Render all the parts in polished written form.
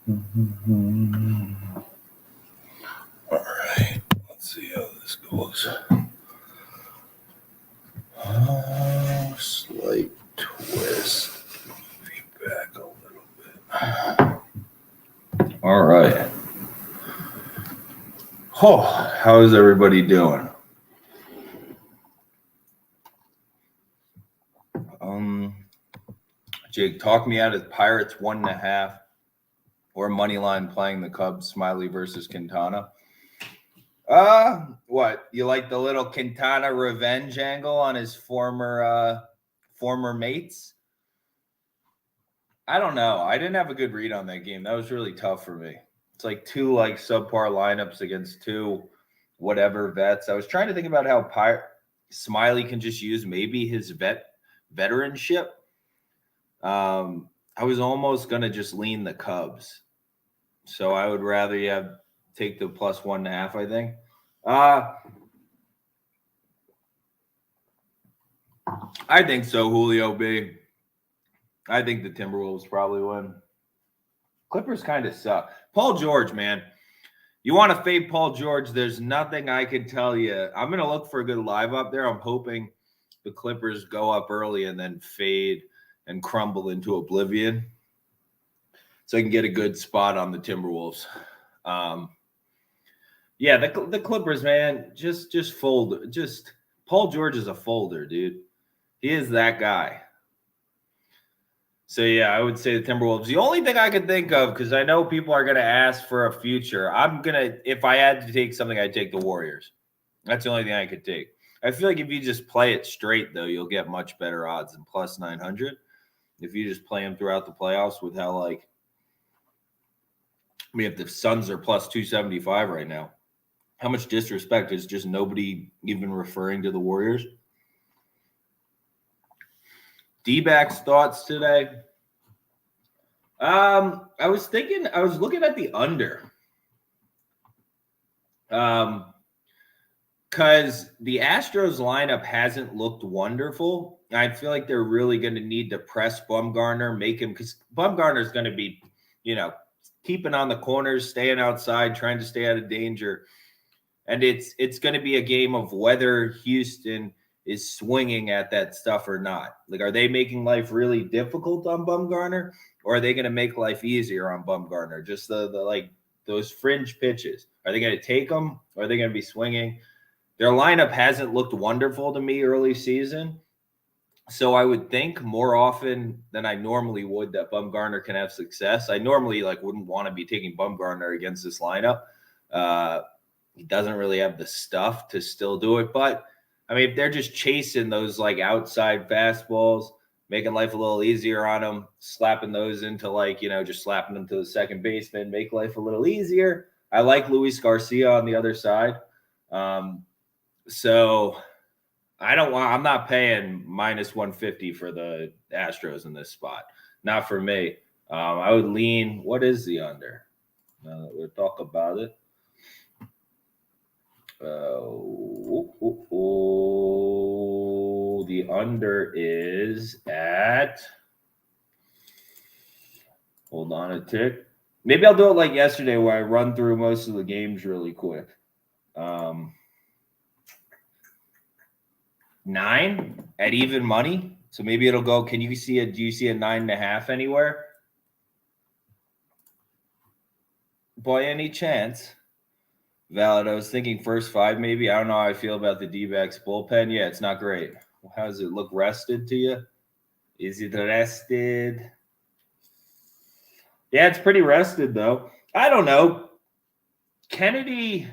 All right, let's see how this goes. Slight twist. Back a little bit. All right. Oh, how is everybody doing? Jake, talk me out of Pirates 1.5 or money line playing the Cubs. Smiley versus Quintana. What you like the little Quintana revenge angle on his former mates? I don't know. I didn't have a good read on that game. That was really tough for me. It's like two subpar lineups against two whatever vets. I was trying to think about how Smiley can just use maybe his veteranship. I was almost gonna just lean the Cubs, so I would rather take the plus 1.5. I think. I think so, Julio B. I think the Timberwolves probably win. Clippers kind of suck. Paul George, man. You want to fade Paul George, there's nothing I can tell you. I'm going to look for a good live up there. I'm hoping the Clippers go up early and then fade and crumble into oblivion so I can get a good spot on the Timberwolves. Yeah, the Clippers, man, just fold. Just Paul George is a folder, dude. He is that guy. So, yeah, I would say the Timberwolves. The only thing I could think of, because I know people are going to ask for a future, if I had to take something, I'd take the Warriors. That's the only thing I could take. I feel like if you just play it straight, though, you'll get much better odds than plus 900. If you just play them throughout the playoffs with how, if the Suns are plus 275 right now, how much disrespect is just nobody even referring to the Warriors? D-backs thoughts today. I was looking at the under. Because the Astros lineup hasn't looked wonderful. I feel like they're really going to need to press Bumgarner, make him, because Bumgarner's going to be, keeping on the corners, staying outside, trying to stay out of danger. And it's going to be a game of whether Houston is swinging at that stuff or not. Are they making life really difficult on Bumgarner, or are they going to make life easier on Bumgarner? Just the those fringe pitches. Are they going to take them, or are they going to be swinging? Their lineup hasn't looked wonderful to me early season. So I would think more often than I normally would that Bumgarner can have success. I normally wouldn't want to be taking Bumgarner against this lineup. He doesn't really have the stuff to still do it. But, if they're just chasing those outside fastballs, making life a little easier on them, slapping those into just slapping them to the second baseman, make life a little easier. I like Luis Garcia on the other side. So I'm not paying minus 150 for the Astros in this spot. Not for me. I would lean, what is the under? We'll talk about it. The under is at, hold on a tick. Maybe I'll do it like yesterday where I run through most of the games really quick. 9 at even money. So maybe it'll go. Do you see a 9.5 anywhere? By any chance? Valid. I was thinking first 5 maybe. I don't know how I feel about the D-backs bullpen. Yeah, it's not great. How does it look rested to you? Is it rested? Yeah, it's pretty rested though. I don't know. Kennedy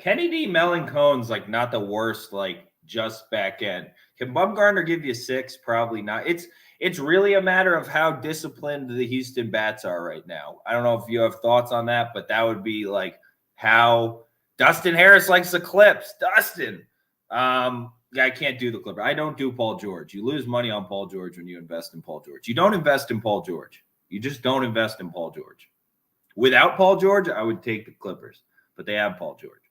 Melancone's not the worst, just back end. Can Bumgarner give you 6? Probably not. It's really a matter of how disciplined the Houston bats are right now. I don't know if you have thoughts on that, but that would be how Dustin Harris likes the clips. Dustin. I can't do the Clipper. I don't do Paul George. You lose money on Paul George when you invest in Paul George. You don't invest in Paul George. You just don't invest in Paul George. Without Paul George, I would take the Clippers, but they have Paul George.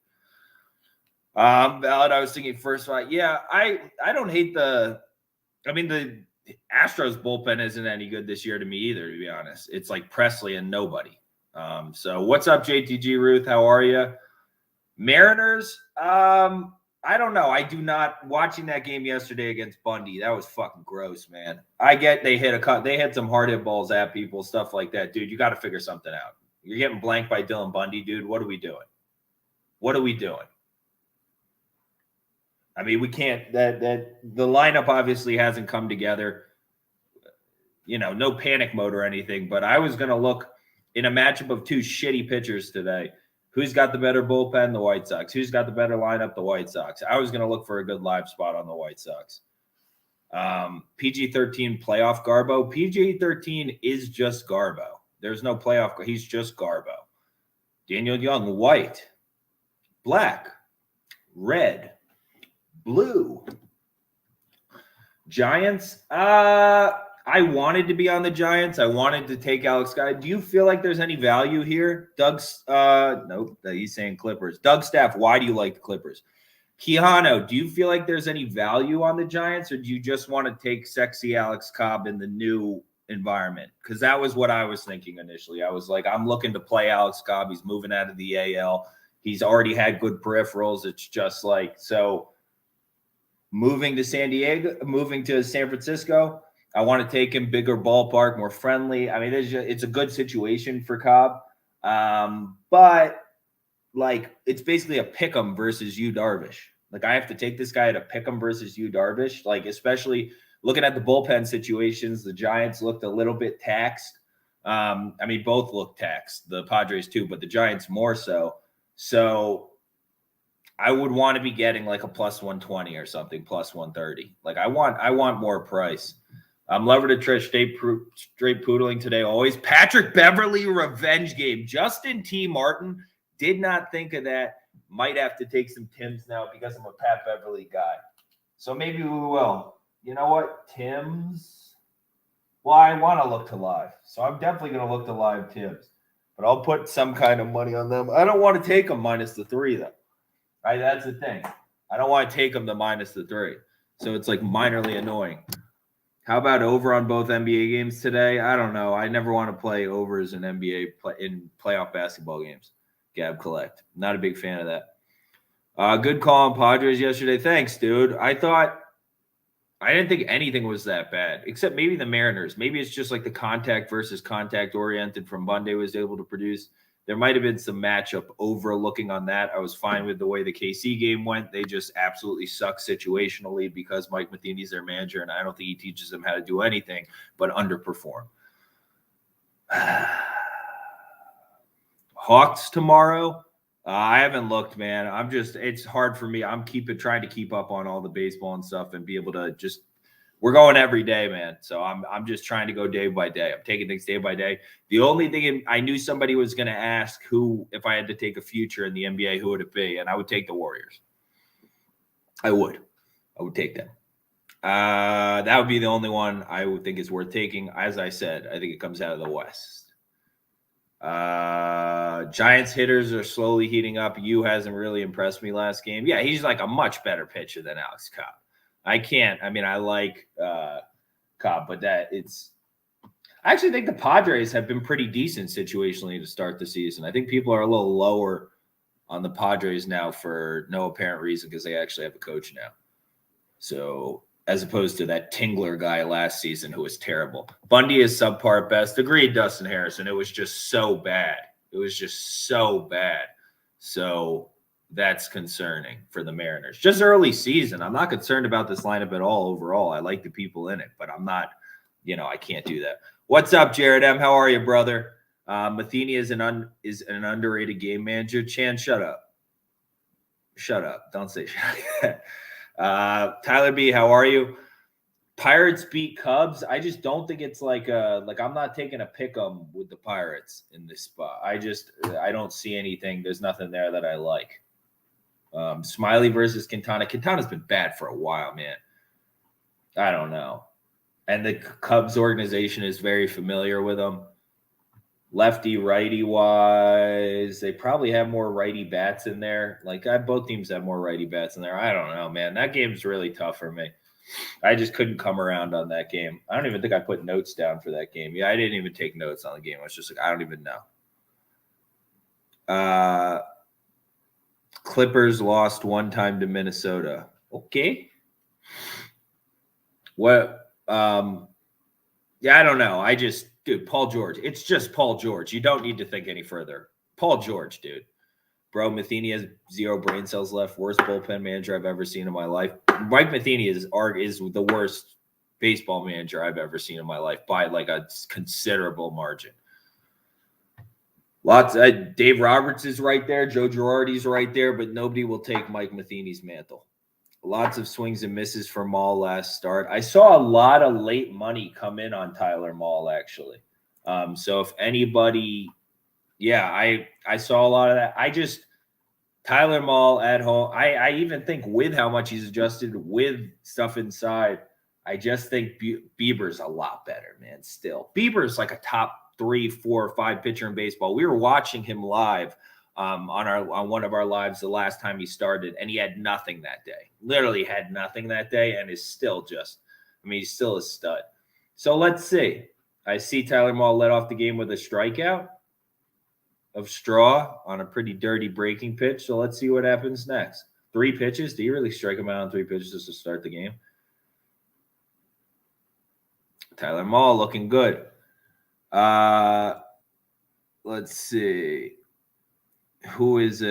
Valid. I was thinking first 5. Yeah, I don't hate the Astros bullpen isn't any good this year to me either, to be honest. It's like Presley and nobody. So what's up, JTG Ruth? How are you? Mariners, I don't know. I do not watching that game yesterday against Bundy. That was fucking gross, man. I get they hit some hard hit balls at people, stuff like that. Dude, you got to figure something out. You're getting blanked by Dylan Bundy, dude. What are we doing? What are we doing? I mean, we can't that the lineup obviously hasn't come together. You know, no panic mode or anything, but I was gonna look in a matchup of two shitty pitchers today. Who's got the better bullpen? The White Sox. Who's got the better lineup? The White Sox. I was going to look for a good live spot on the White Sox. PG-13 playoff Garbo. PG-13 is just Garbo. There's no playoff. He's just Garbo. Daniel Young, white, black, red, blue. Giants. I wanted to be on the Giants. I wanted to take Alex Guy. Do you feel like there's any value here? Doug's nope, he's saying Clippers. Doug Staff, why do you like the Clippers? Quijano, do you feel like there's any value on the Giants, or do you just want to take sexy Alex Cobb in the new environment? Because that was what I was thinking initially. I was like, I'm looking to play Alex Cobb. He's moving out of the AL. He's already had good peripherals. It's just like, so moving to San Francisco, I want to take him, bigger ballpark, more friendly. I mean, it's a good situation for Cobb. But like, it's basically a pick 'em versus Yu Darvish. Like, I have to take this guy at a pick 'em versus Yu Darvish. Like, especially looking at the bullpen situations, the Giants looked a little bit taxed. I mean, both looked taxed, the Padres too, but the Giants more so. So I would want to be getting like a plus 120 or something, plus 130. Like, I want more price. I'm lover to Trish, straight poodling today. Always Patrick Beverly revenge game. Justin T. Martin, did not think of that. Might have to take some Tims now because I'm a Pat Beverly guy. So maybe we will. You know what? Tims. Well, I want to look to live. So I'm definitely going to look to live Tims. But I'll put some kind of money on them. I don't want to take them minus the 3, though. Right? That's the thing. I don't want to take them to minus the 3. So it's like minorly annoying. How about over on both NBA games today? I don't know. I never want to play overs in in playoff basketball games. Gab Collect. Not a big fan of that. Good call on Padres yesterday. Thanks, dude. I didn't think anything was that bad, except maybe the Mariners. Maybe it's just like the contact versus contact oriented from Monday was able to produce. There might have been some matchup overlooking on that. I was fine with the way the KC game went. They just absolutely suck situationally because Mike Matheny's their manager, and I don't think he teaches them how to do anything but underperform. Hawks tomorrow. I haven't looked, man. It's hard for me. I'm trying to keep up on all the baseball and stuff and be able to we're going every day, man. So I'm just trying to go day by day. I'm taking things day by day. The only thing I knew somebody was going to ask if I had to take a future in the NBA, who would it be? And I would take the Warriors. I would take them. That would be the only one I would think is worth taking. As I said, I think it comes out of the West. Giants hitters are slowly heating up. Yu hasn't really impressed me last game. Yeah, he's like a much better pitcher than Alex Cobb. I like Cobb, but I actually think the Padres have been pretty decent situationally to start the season. I think people are a little lower on the Padres now for no apparent reason because they actually have a coach now. So as opposed to that Tingler guy last season who was terrible. Bundy is subpar at best. Agreed, Dustin Harrison. It was just so bad. So that's concerning for the Mariners. Just early season. I'm not concerned about this lineup at all overall. I like the people in it, but I'm not, I can't do that. What's up, Jared M? How are you, brother? Matheny is an underrated game manager. Chan, shut up. Shut up. Don't say shut up. Tyler B, how are you? Pirates beat Cubs. I just don't think it's like I'm not taking a pick 'em with the Pirates in this spot. I don't see anything. There's nothing there that I like. Smiley versus Quintana. Quintana's been bad for a while, man. I don't know. And the Cubs organization is very familiar with them. Lefty, righty wise, they probably have more righty bats in there. Both teams have more righty bats in there. I don't know, man. That game's really tough for me. I just couldn't come around on that game. I don't even think I put notes down for that game. Yeah, I didn't even take notes on the game. I was just like, I don't even know. Clippers lost one time to Minnesota. Okay. What? Yeah, I don't know. Dude, Paul George. It's just Paul George. You don't need to think any further. Paul George, dude. Bro, Matheny has 0 brain cells left. Worst bullpen manager I've ever seen in my life. Mike Matheny is the worst baseball manager I've ever seen in my life by like a considerable margin. Dave Roberts is right there. Joe Girardi's right there, but nobody will take Mike Matheny's mantle. Lots of swings and misses for Maul last start. I saw a lot of late money come in on Tyler Maul, actually. So if anybody, yeah, I saw a lot of that. Tyler Maul at home. I even think with how much he's adjusted with stuff inside, I just think Bieber's a lot better, man. Still, Bieber's like a top 3, 4, 5 pitcher in baseball. We were watching him live on one of our lives the last time he started, and he had nothing that day. Literally had nothing that day, and is still he's still a stud. So let's see. I see Tyler Maul let off the game with a strikeout of Straw on a pretty dirty breaking pitch. So let's see what happens next. 3 pitches. Do you really strike him out on 3 pitches just to start the game? Tyler Maul looking good. Let's see. Who is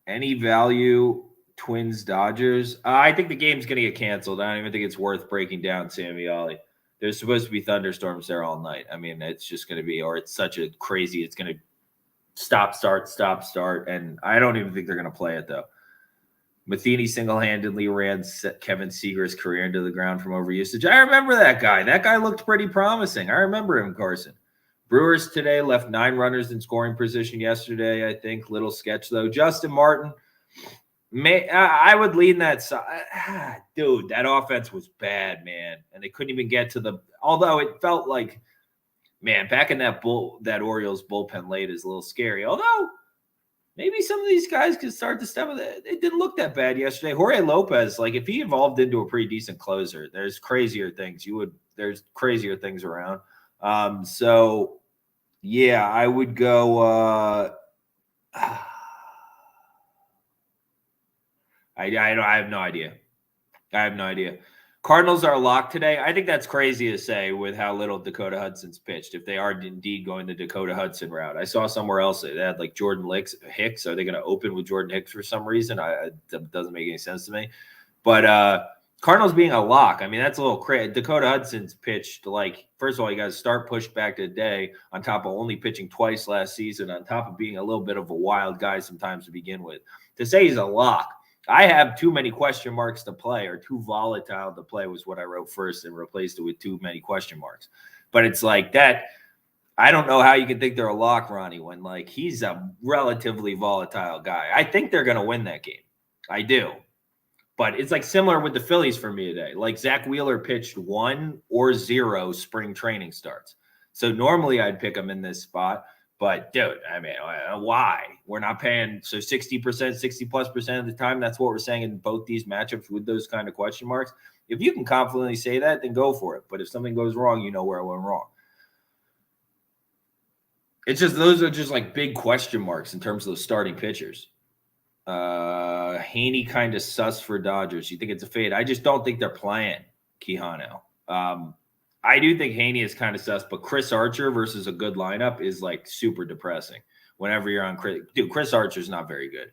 any value Twins Dodgers? I think the game's going to get canceled. I don't even think it's worth breaking down Sammy Ollie. There's supposed to be thunderstorms there all night. I mean, it's just going to be, or it's such a crazy, it's going to stop, start. And I don't even think they're going to play it though. Matheny single-handedly ran Kevin Seager's career into the ground from overusage. I remember that guy. That guy looked pretty promising. I remember him, Carson. Brewers today left 9 runners in scoring position yesterday, I think. Little sketch, though. Justin Martin, I would lean that side. Dude, that offense was bad, man. And they couldn't even get to although it felt like, man, back in that Orioles bullpen late is a little scary. Although, maybe some of these guys could start to step with it. It didn't look that bad yesterday. Jorge Lopez, like if he evolved into a pretty decent closer, there's crazier things. There's crazier things around. So yeah, I would go. I have no idea. Cardinals are locked today. I think that's crazy to say with how little Dakota Hudson's pitched. If they are indeed going the Dakota Hudson route, I saw somewhere else they had like Jordan Hicks. Are they going to open with Jordan Hicks for some reason? That doesn't make any sense to me. But Cardinals being a lock, I mean, that's a little crazy. Dakota Hudson's pitched like, first of all, you got to start pushed back to today on top of only pitching twice last season, on top of being a little bit of a wild guy sometimes to begin with. To say he's a lock, I have too many question marks to play, or too volatile to play was what I wrote first and replaced it with too many question marks. But it's like that. I don't know how you can think they're a lock, Ronnie, when like he's a relatively volatile guy. I think they're going to win that game. I do. But it's like similar with the Phillies for me today. Like Zach Wheeler pitched 1 or 0 spring training starts. So normally I'd pick him in this spot. But, dude, I mean, why? We're not paying. So 60%, 60+% of the time, that's what we're saying in both these matchups with those kind of question marks. If you can confidently say that, then go for it. But if something goes wrong, you know where it went wrong. It's just those are just like big question marks in terms of the starting pitchers. Haney kind of sus for Dodgers. You think it's a fade? I just don't think they're playing Quijano. I do think Haney is kind of sus, but Chris Archer versus a good lineup is like super depressing. Whenever you're on Chris Archer's not very good.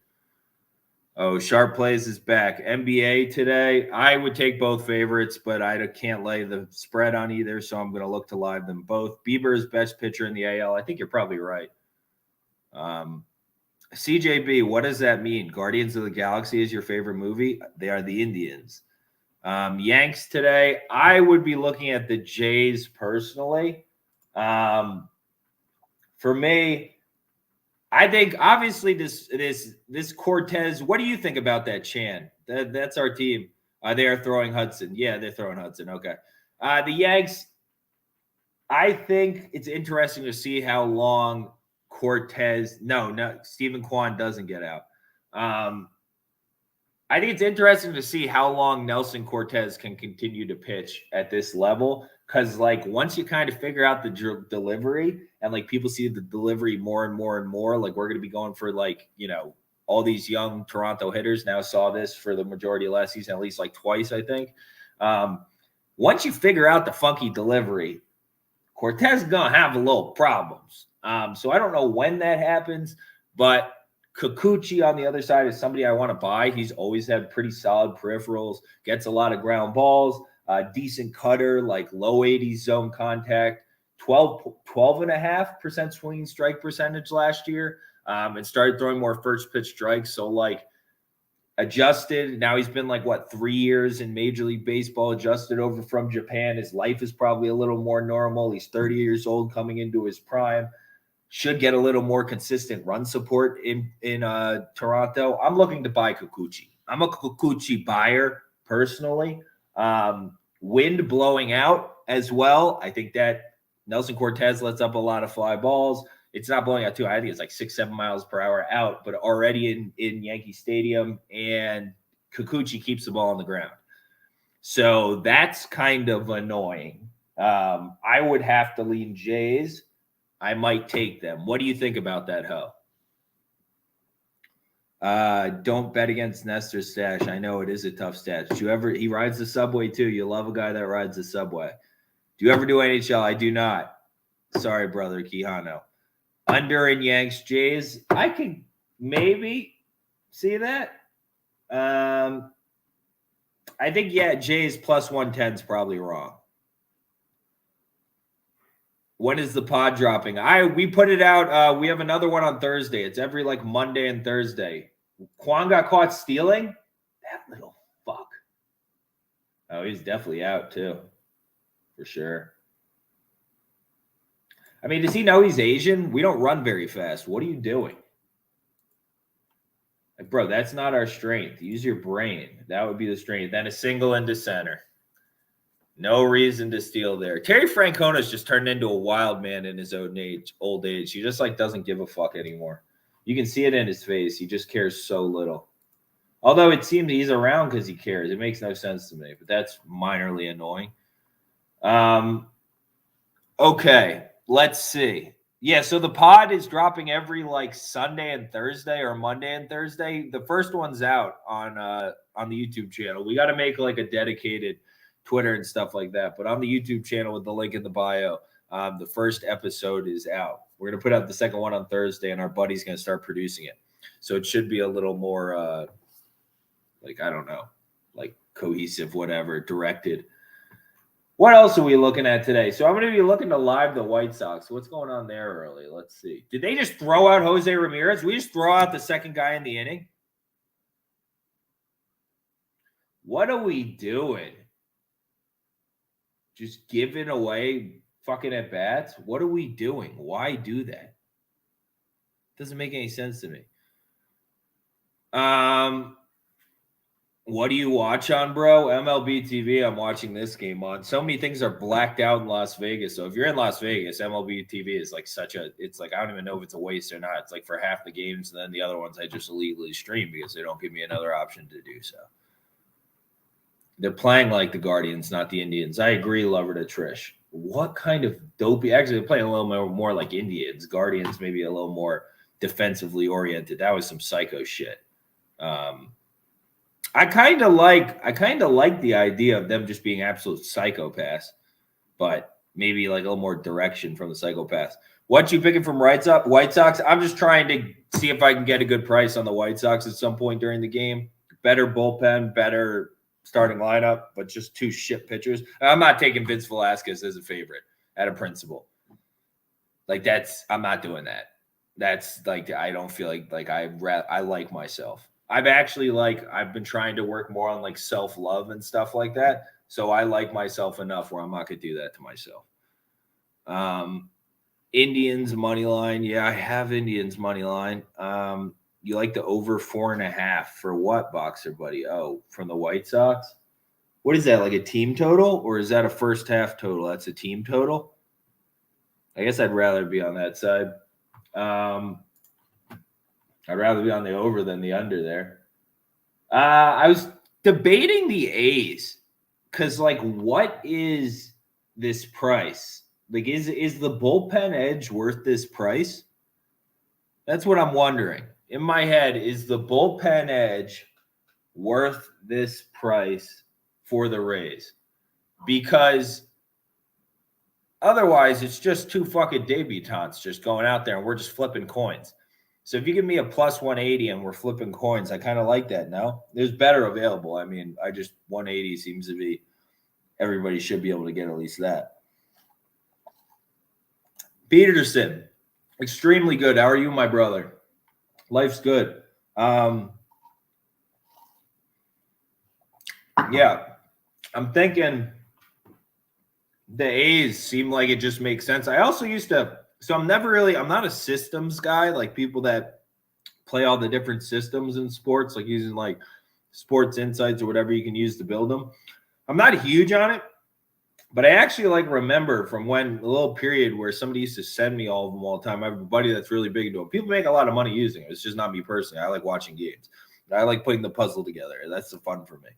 Oh, Sharp Plays is back. NBA today. I would take both favorites, but I can't lay the spread on either, so I'm going to look to live them both. Bieber is best pitcher in the AL. I think you're probably right. CJB, what does that mean? Guardians of the Galaxy is your favorite movie? They are the Indians. Yanks today. I would be looking at the Jays personally. For me, I think obviously this Cortez. What do you think about that, Chan? That's our team. They are throwing Hudson. Yeah, they're throwing Hudson. Okay. The Yanks. I think it's interesting to see how long Cortez. No, Stephen Kwan doesn't get out. I think it's interesting to see how long Nelson Cortez can continue to pitch at this level. Because, like, once you kind of figure out the delivery and, like, people see the delivery more and more and more, like, we're going to be going for, like, you know, all these young Toronto hitters now saw this for the majority of last season, at least, like, twice, I think. Once you figure out the funky delivery, Cortez is going to have a little problems. So I don't know when that happens, but Kikuchi on the other side is somebody I want to buy. He's always had pretty solid peripherals, gets a lot of ground balls, decent cutter, like low 80s zone contact, 12.5% swinging strike percentage last year, and started throwing more first pitch strikes. So, like, adjusted. Now he's been like, what, 3 years in Major League Baseball, adjusted over from Japan. His life is probably a little more normal. He's 30 years old coming into his prime. Should get a little more consistent run support in Toronto. I'm looking to buy Kikuchi. I'm a Kikuchi buyer personally. Wind blowing out as well. I think that Nelson Cortez lets up a lot of fly balls. It's not blowing out too. I think it's like 6-7 miles per hour out, but already in Yankee Stadium, and Kikuchi keeps the ball on the ground. So that's kind of annoying. I would have to lean Jays. I might take them. What do you think about that, Ho? Don't bet against Nestor's stash. I know it is a tough stash. He rides the subway too. You love a guy that rides the subway. Do you ever do NHL? I do not. Sorry, brother Quijano. Under in Yanks Jays. I can maybe see that. I think, yeah, Jays plus 110 is probably wrong. When is the pod dropping? We put it out. We have another one on Thursday. It's every like Monday and Thursday. Kwon got caught stealing? That little fuck. Oh, he's definitely out too. For sure. I mean, does he know he's Asian? We don't run very fast. What are you doing? Like, bro, that's not our strength. Use your brain. That would be the strength. Then a single into center. No reason to steal there. Terry Francona's just turned into a wild man in his old age. He just like doesn't give a fuck anymore. You can see it in his face. He just cares so little. Although it seems he's around because he cares. It makes no sense to me, but that's minorly annoying. Okay, let's see. Yeah, so the pod is dropping every like Sunday and Thursday or Monday and Thursday. The first one's out on the YouTube channel. We got to make like a dedicated Twitter and stuff like that. But on the YouTube channel with the link in the bio, the first episode is out. We're going to put out the second one on Thursday, and our buddy's going to start producing it. So it should be a little more, like, I don't know, like cohesive, whatever, directed. What else are we looking at today? So I'm going to be looking to live the White Sox. What's going on there early? Let's see. Did they just throw out Jose Ramirez? We just throw out the second guy in the inning? What are we doing? Just giving away fucking at bats? What are we doing? Why do that? Doesn't make any sense to me. What do you watch on, bro? MLB TV, I'm watching this game on. So many things are blacked out in Las Vegas. So if you're in Las Vegas, MLB TV is like it's like, I don't even know if it's a waste or not. It's like for half the games, and then the other ones I just illegally stream because they don't give me another option to do so. They're playing like the Guardians, not the Indians. I agree, Lover to Trish. What kind of dopey? Actually, they're playing a little more like Indians. Guardians maybe a little more defensively oriented. That was some psycho shit. I kind of like the idea of them just being absolute psychopaths, but maybe like a little more direction from the psychopaths. What you picking from White Sox? I'm just trying to see if I can get a good price on the White Sox at some point during the game. Better bullpen, better starting lineup, but just two shit pitchers. I'm not taking Vince Velasquez as a favorite at a principal. Like I'm not doing that. That's like, I don't feel like I like myself. I've been trying to work more on like self-love and stuff like that. So I like myself enough where I'm not going to do that to myself. Indians money line. Yeah, I have Indians money line. You like the over 4.5 for what, Boxer Buddy? Oh, from the White Sox? What is that, like a team total? Or is that a first half total? That's a team total? I guess I'd rather be on that side. I'd rather be on the over than the under there. I was debating the A's because, like, what is this price? Like, is the bullpen edge worth this price? That's what I'm wondering. In my head, is the bullpen edge worth this price for the Rays? Because otherwise, it's just two fucking debutantes just going out there and we're just flipping coins. So if you give me a plus 180 and we're flipping coins, I kind of like that. No, there's better available. I mean, 180 seems to be, everybody should be able to get at least that. Peterson, extremely good. How are you, my brother? Life's good. Yeah, I'm thinking the A's seem like it just makes sense. I also used to, so I'm not a systems guy, like people that play all the different systems in sports, like using like sports insights or whatever you can use to build them. I'm not huge on it, but I actually like remember from when a little period where somebody used to send me all of them all the time. I have a buddy that's really big into them. People make a lot of money using it. It's just not me personally. I like watching games. I like putting the puzzle together. That's the fun for me.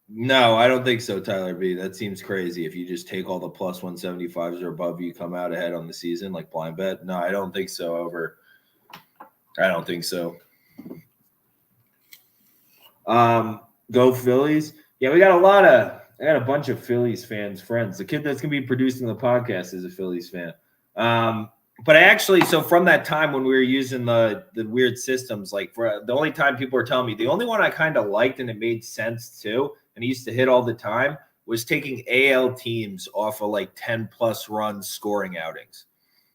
No, I don't think so, Tyler B. That seems crazy. If you just take all the plus 175s or above, you come out ahead on the season like blind bet. No, I don't think so. I don't think so. Go Phillies. Yeah, I got a bunch of Phillies fans, friends. The kid that's going to be producing the podcast is a Phillies fan. But I actually, so from that time when we were using the weird systems, like for the only time people were telling me, the only one I kind of liked and it made sense too, and he used to hit all the time, was taking AL teams off of like 10 plus run scoring outings,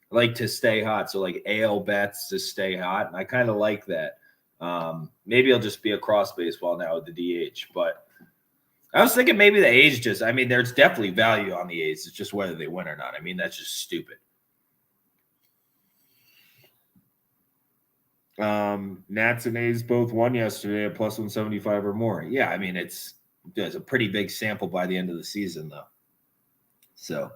like to stay hot. So like AL bets to stay hot. And I kind of like that. Maybe it'll just be across baseball now with the DH, but I was thinking maybe the A's there's definitely value on the A's. It's just whether they win or not. I mean, that's just stupid. Nats and A's both won yesterday at plus 175 or more. Yeah, I mean, it's a pretty big sample by the end of the season, though. So,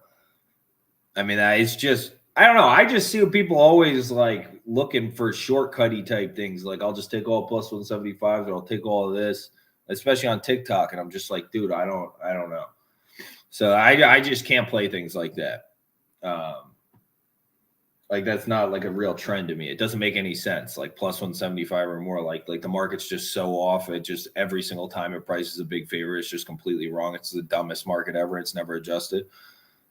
I mean, it's just, I don't know. I just see people always like looking for shortcutty type things. Like, I'll just take all plus 175s, or I'll take all of this, especially on TikTok. And I'm just like, dude, I don't know. So I just can't play things like that. Like that's not like a real trend to me. It doesn't make any sense. Like plus 175 or more. Like the market's just so off. It just every single time it prices a big favor, it's just completely wrong. It's the dumbest market ever. It's never adjusted.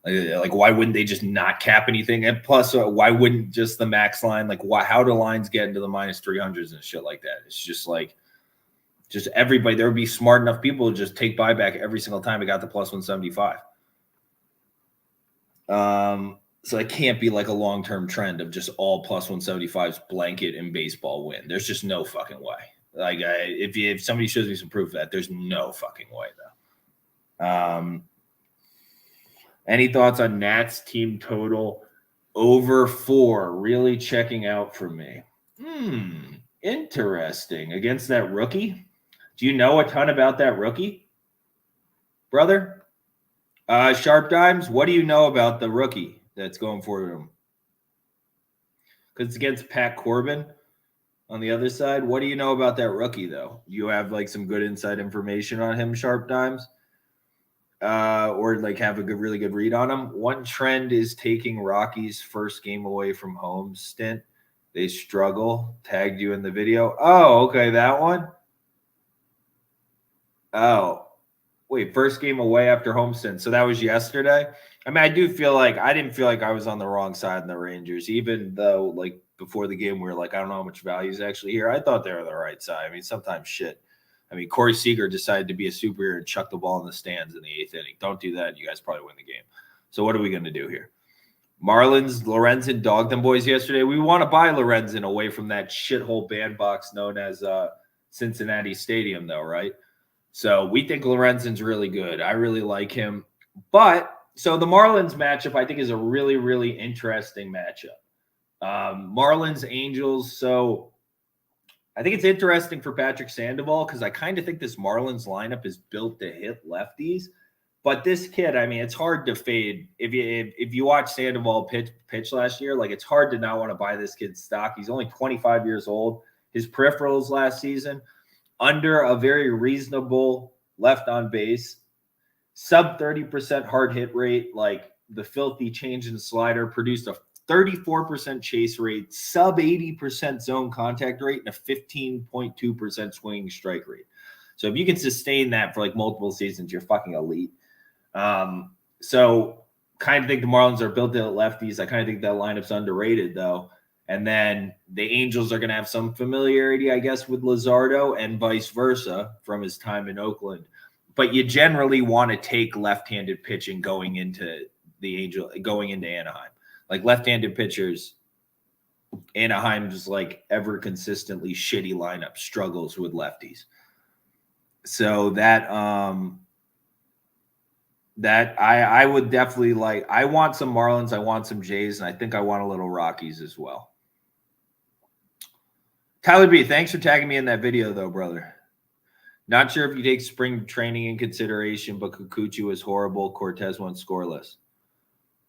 Like why wouldn't they just not cap anything? And plus, why wouldn't just the max line? Like how do lines get into the minus 300s and shit like that? It's just like, just everybody. There would be smart enough people to just take buyback every single time it got to plus 175. So it can't be like a long-term trend of just all plus 175s blanket in baseball win. There's just no fucking way. Like if somebody shows me some proof of that, there's no fucking way though. Any thoughts on Nats team total over 4? Really checking out for me. Interesting. Against that rookie? Do you know a ton about that rookie, brother? Sharp Dimes, what do you know about the rookie that's going for him? Because it's against Pat Corbin on the other side. What do you know about that rookie, though? You have like some good inside information on him, Sharp Dimes? Or like have a really good read on him. One trend is taking Rockies' first game away from home stint. They struggle. Tagged you in the video. Oh, okay, that one. Oh, wait, first game away after home stint. So that was yesterday. I mean, I didn't feel like I was on the wrong side in the Rangers, even though like before the game we were like, I don't know how much value is actually here. I thought they were the right side. I mean, sometimes shit. I mean, Corey Seager decided to be a superhero and chuck the ball in the stands in the 8th inning. Don't do that. You guys probably win the game. So what are we going to do here? Marlins, Lorenzen dogged them boys yesterday. We want to buy Lorenzen away from that shithole bandbox known as Cincinnati Stadium, though, right? So we think Lorenzen's really good. I really like him. But so the Marlins matchup, I think, is a really, really interesting matchup. Marlins, Angels. So I think it's interesting for Patrick Sandoval because I kind of think this Marlins lineup is built to hit lefties. But this kid, I mean, it's hard to fade. If you watch Sandoval pitch last year, like it's hard to not want to buy this kid's stock. He's only 25 years old. his peripherals last season, under a very reasonable left on base, sub 30% hard hit rate, like the filthy change in slider, produced a 34% chase rate, sub 80% zone contact rate, and a 15.2% swinging strike rate. So if you can sustain that for like multiple seasons, you're fucking elite. So kind of think the Marlins are built to lefties. I kind of think that lineup's underrated though. And then the Angels are going to have some familiarity, I guess, with Luzardo and vice versa from his time in Oakland. But you generally want to take left-handed pitching going into Anaheim. Like left-handed pitchers, Anaheim's like ever consistently shitty lineup struggles with lefties. So that I would definitely like. I want some Marlins, I want some Jays, and I think I want a little Rockies as well. Tyler B, thanks for tagging me in that video, though, brother. Not sure if you take spring training in consideration, but Kikuchi was horrible. Cortez went scoreless.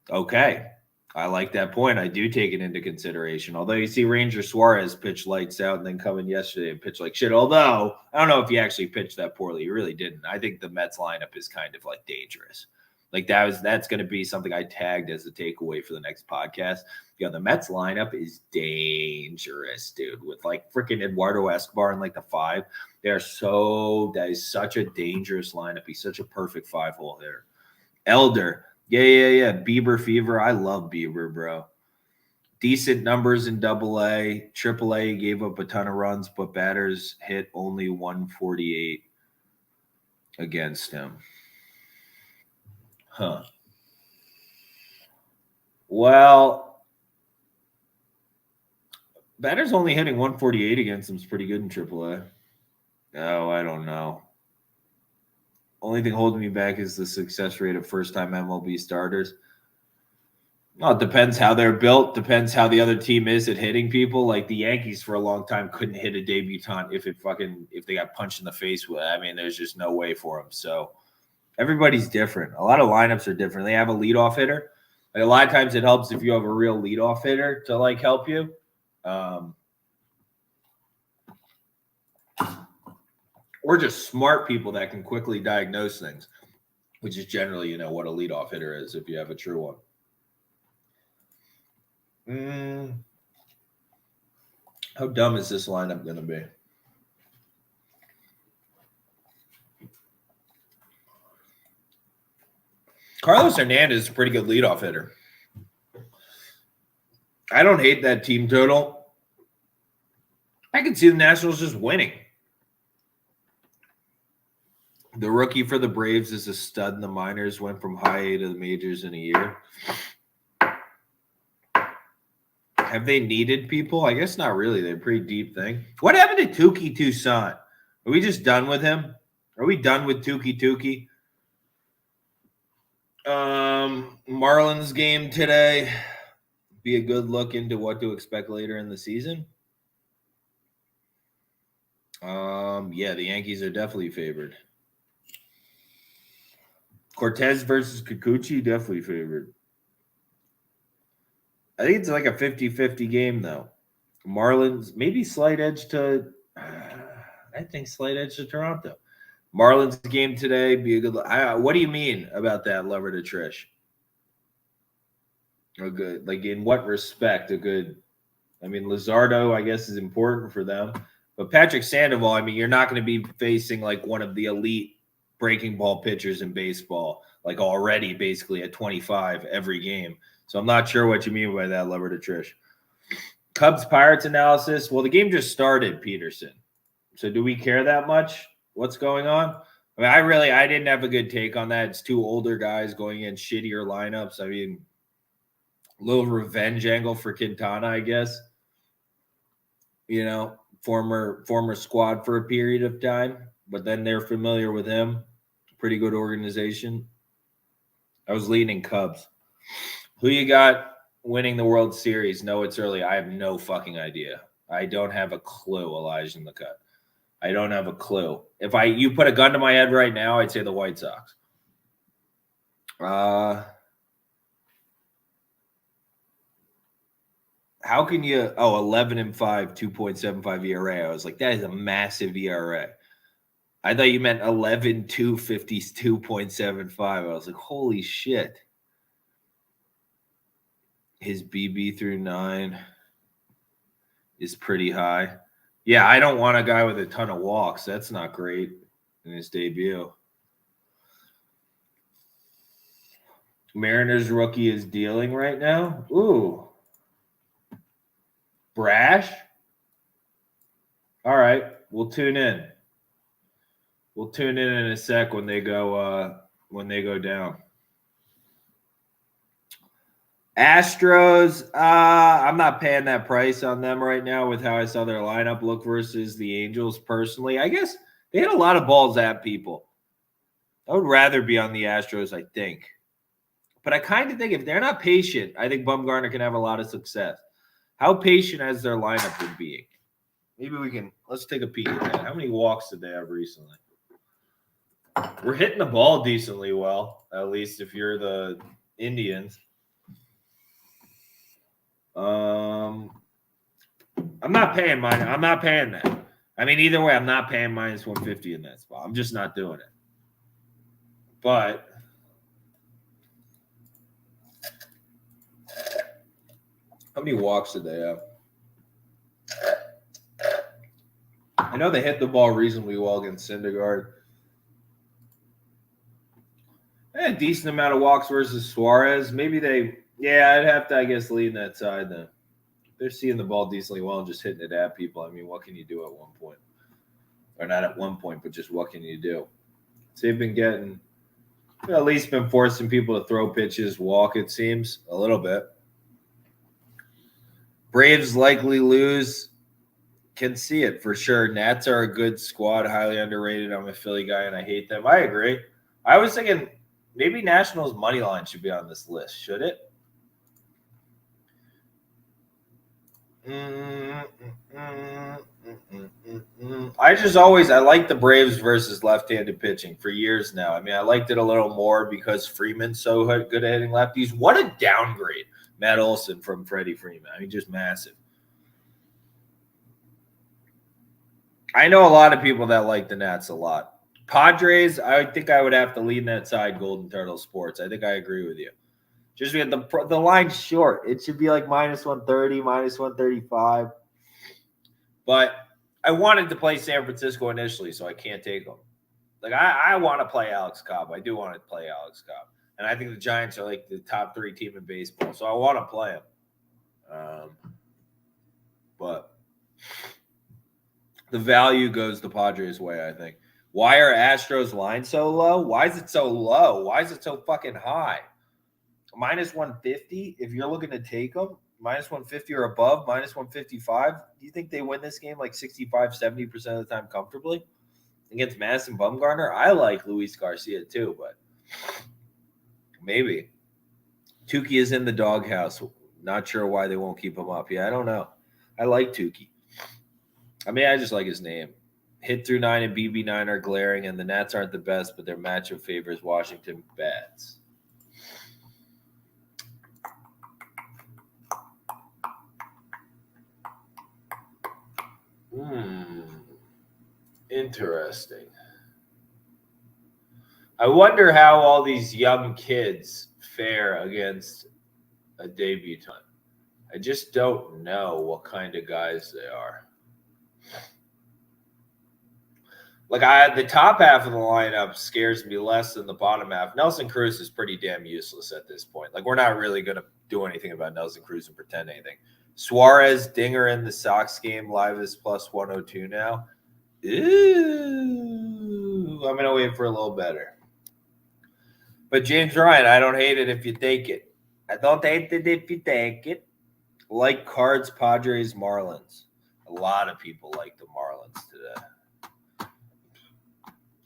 Okay. I like that point. I do take it into consideration. Although you see Ranger Suarez pitch lights out and then come in yesterday and pitch like shit. Although I don't know if he actually pitched that poorly. He really didn't. I think the Mets lineup is kind of like dangerous. Like that's going to be something I tagged as a takeaway for the next podcast. The Mets lineup is dangerous, dude. With like freaking Eduardo Escobar in like the 5. That is such a dangerous lineup. He's such a perfect 5-hole hitter. Elder. Yeah. Bieber fever. I love Bieber, bro. Decent numbers in AA. AAA gave up a ton of runs, but batters hit only 148 against him. Huh. Well, batters only hitting 148 against him is pretty good in AAA. Oh, I don't know. Only thing holding me back is the success rate of first-time MLB starters. Well, it depends how they're built. Depends how the other team is at hitting people. Like the Yankees for a long time couldn't hit a debutant if they got punched in the face with. I mean, there's just no way for them. So everybody's different. A lot of lineups are different. They have a leadoff hitter. Like a lot of times it helps if you have a real leadoff hitter to like help you. Or just smart people that can quickly diagnose things, which is generally, what a leadoff hitter is if you have a true one. How dumb is this lineup going to be? Carlos Hernandez is a pretty good leadoff hitter. I don't hate that team total. I can see the Nationals just winning. The rookie for the Braves is a stud in the minors, went from high A to the majors in a year. Have they needed people? I guess not really. They're a pretty deep thing. What happened to Tukey Toussaint? Are we just done with him? Are we done with Tukey? Marlins game today. Be a good look into what to expect later in the season. Yeah, the Yankees are definitely favored. Cortez versus Kikuchi, definitely favored. I think it's like a 50-50 game, though. Marlins, maybe slight edge to Toronto. Marlins game today, be a good look. What do you mean about that, lover to Trish? A good, like in what respect? A good, Luzardo, I guess, is important for them. But Patrick Sandoval, you're not going to be facing like one of the elite breaking ball pitchers in baseball, like already basically at 25 every game. So I'm not sure what you mean by that, lover to Trish. Cubs Pirates analysis. Well, the game just started, Peterson. So do we care that much? What's going on? I didn't have a good take on that. It's two older guys going in shittier lineups. A little revenge angle for Quintana, I guess. Former squad for a period of time, but then they're familiar with him. Pretty good organization. I was leaning Cubs. Who you got winning the World Series? No, it's early. I have no fucking idea. I don't have a clue, Elijah in the cut. I don't have a clue. If you put a gun to my head right now, I'd say the White Sox. How can you? Oh, 11-5, 2.75 ERA. I was like, that is a massive ERA. I thought you meant 11-2, 52.75. I was like, holy shit. His BB through 9 is pretty high. Yeah, I don't want a guy with a ton of walks. That's not great in his debut. Mariners rookie is dealing right now. Ooh. Brash? All right, we'll tune in. We'll tune in a sec when they go down. Astros, I'm not paying that price on them right now with how I saw their lineup look versus the Angels personally. I guess they had a lot of balls at people. I would rather be on the Astros, I think. But I kind of think if they're not patient, I think Bumgarner can have a lot of success. How patient has their lineup been being? Maybe let's take a peek at that. How many walks did they have recently? We're hitting the ball decently well, at least if you're the Indians. I'm not paying mine. I'm not paying that. I mean, either way, I'm not paying minus 150 in that spot. I'm just not doing it. But how many walks did they have? I know they hit the ball reasonably well against Syndergaard. They had a decent amount of walks versus Suarez. Maybe I'd have to, I guess, lean that side then. They're seeing the ball decently well and just hitting it at people. I mean, what can you do at one point? Or not at one point, but just what can you do? So they've been getting, at least been forcing people to throw pitches, walk, it seems, a little bit. Braves likely lose. Can see it for sure. Nats are a good squad, highly underrated. I'm a Philly guy, and I hate them. I agree. I was thinking maybe Nationals' money line should be on this list. Should it? I like the Braves versus left-handed pitching for years now. I mean, I liked it a little more because Freeman's so good at hitting lefties. What a downgrade, Matt Olson from Freddie Freeman. I mean, just massive. I know a lot of people that like the Nats a lot. Padres, I think I would have to lean that side, Golden Turtle Sports. I think I agree with you. Just we had the line's short. It should be like minus 130, minus 135. But I wanted to play San Francisco initially, so I can't take them. Like, I want to play Alex Cobb. I do want to play Alex Cobb. And I think the Giants are like the top 3 team in baseball, so I want to play them. But the value goes the Padres' way, I think. Why are Astros line so low? Why is it so low? Why is it so fucking high? Minus 150, if you're looking to take them, minus 150 or above, minus 155, do you think they win this game like 65, 70% of the time comfortably against Madison Bumgarner? I like Luis Garcia too, but maybe. Tukey is in the doghouse. Not sure why they won't keep him up. Yeah, I don't know. I like Tukey. I mean, I just like his name. Hit through 9 and BB9 are glaring, and the Nats aren't the best, but their matchup favors Washington bats. Interesting. I wonder how all these young kids fare against a debutant. I just don't know what kind of guys they are. Like the top half of the lineup scares me less than the bottom half. Nelson Cruz is pretty damn useless at this point. Like, we're not really going to do anything about Nelson Cruz and pretend anything. Suarez, Dinger in the Sox game, live is plus 102 now. Ooh, I'm going to wait for a little better. But James Ryan, I don't hate it if you take it. I don't hate it if you take it. Like Cards, Padres, Marlins. A lot of people like the Marlins today.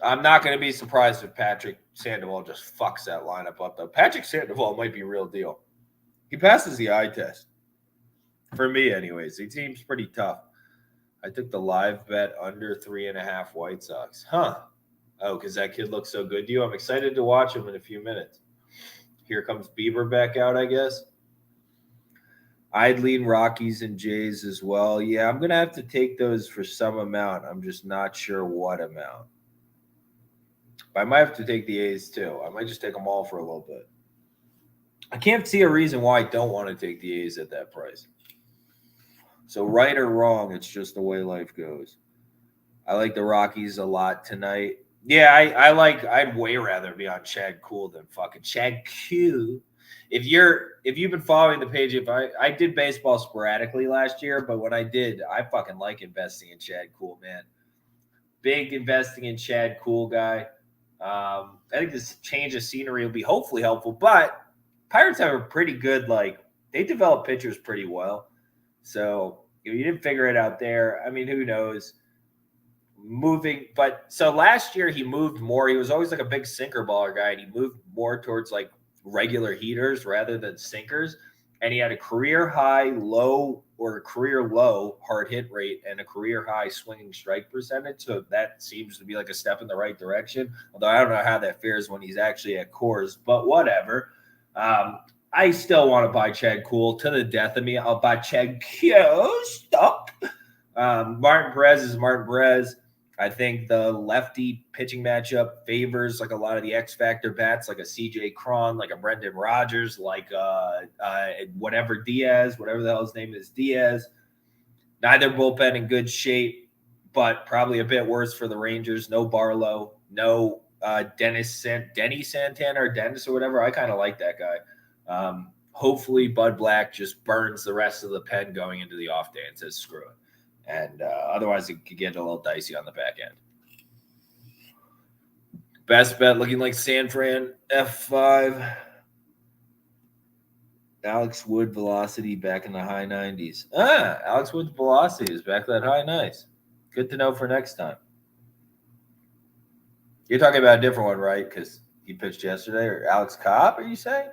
I'm not going to be surprised if Patrick Sandoval just fucks that lineup up, though. Patrick Sandoval might be a real deal. He passes the eye test. For me, anyways. He seems pretty tough. I took the live bet under 3.5 White Sox. Huh. Oh, because that kid looks so good to you. I'm excited to watch him in a few minutes. Here comes Bieber back out, I guess. I'd lean Rockies and Jays as well. Yeah, I'm going to have to take those for some amount. I'm just not sure what amount. But I might have to take the A's too. I might just take them all for a little bit. I can't see a reason why I don't want to take the A's at that price. So right or wrong, it's just the way life goes. I like the Rockies a lot tonight. Yeah, I'd way rather be on Chad Cool than fucking Chad Q. If you've been following the page, if I did baseball sporadically last year, but when I did, I fucking like investing in Chad Cool, man. Big investing in Chad Cool guy. I think this change of scenery will be hopefully helpful, but Pirates have a pretty good, they develop pitchers pretty well. So if you didn't figure it out there, I mean, who knows? So last year he moved more. He was always like a big sinker baller guy, and he moved more towards like regular heaters rather than sinkers. And he had a career high low hard hit rate and a career high swinging strike percentage. So that seems to be like a step in the right direction. Although I don't know how that fares when he's actually at Coors, but whatever. I still want to buy Chad Cool to the death of me. I'll buy Chad Q. Stop. Martin Perez is Martin Perez. I think the lefty pitching matchup favors like a lot of the X Factor bats, like a CJ Cron, like a Brendan Rodgers, like whatever Diaz, whatever the hell his name is, Diaz. Neither bullpen in good shape, but probably a bit worse for the Rangers. No Barlow, no Denny Santana or Dennis or whatever. I kind of like that guy. Hopefully Bud Black just burns the rest of the pen going into the off day and says screw it. And otherwise, it could get a little dicey on the back end. Best bet looking like San Fran F5. Alex Wood velocity back in the high 90s. Alex Wood's velocity is back to that high. Nice. Good to know for next time. You're talking about a different one, right? Because he pitched yesterday. Or Alex Cobb, are you saying?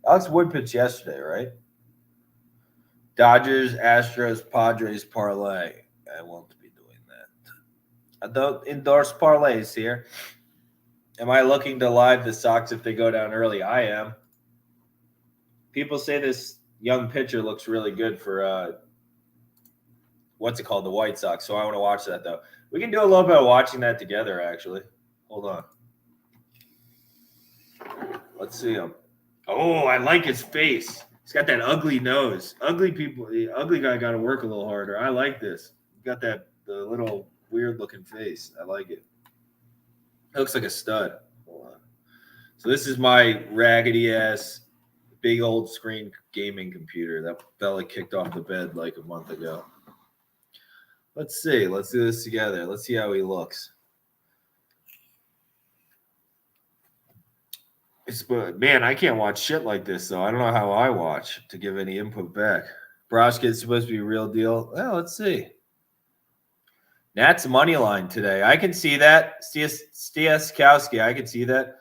Alex Wood pitched yesterday, right? Dodgers, Astros, Padres parlay. I won't be doing that. I don't endorse parlays here. Am I looking to live the Sox if they go down early? I am. People say this young pitcher looks really good for what's it called? The White Sox. So I want to watch that though. We can do a little bit of watching that together, actually. Hold on. Let's see him. Oh, I like his face. He's got that ugly nose. Ugly people, the ugly guy got to work a little harder. I like this. Got the little weird looking face. I like it. It looks like a stud. Hold on. So this is my raggedy ass, big old screen gaming computer that fella kicked off the bed like a month ago. Let's see. Let's do this together. Let's see how he looks. Man, I can't watch shit like this, though. I don't know how I watch to give any input back. Brosket's supposed to be a real deal. Well, let's see. Nats money line today. I can see that. Stiaskowski, I can see that.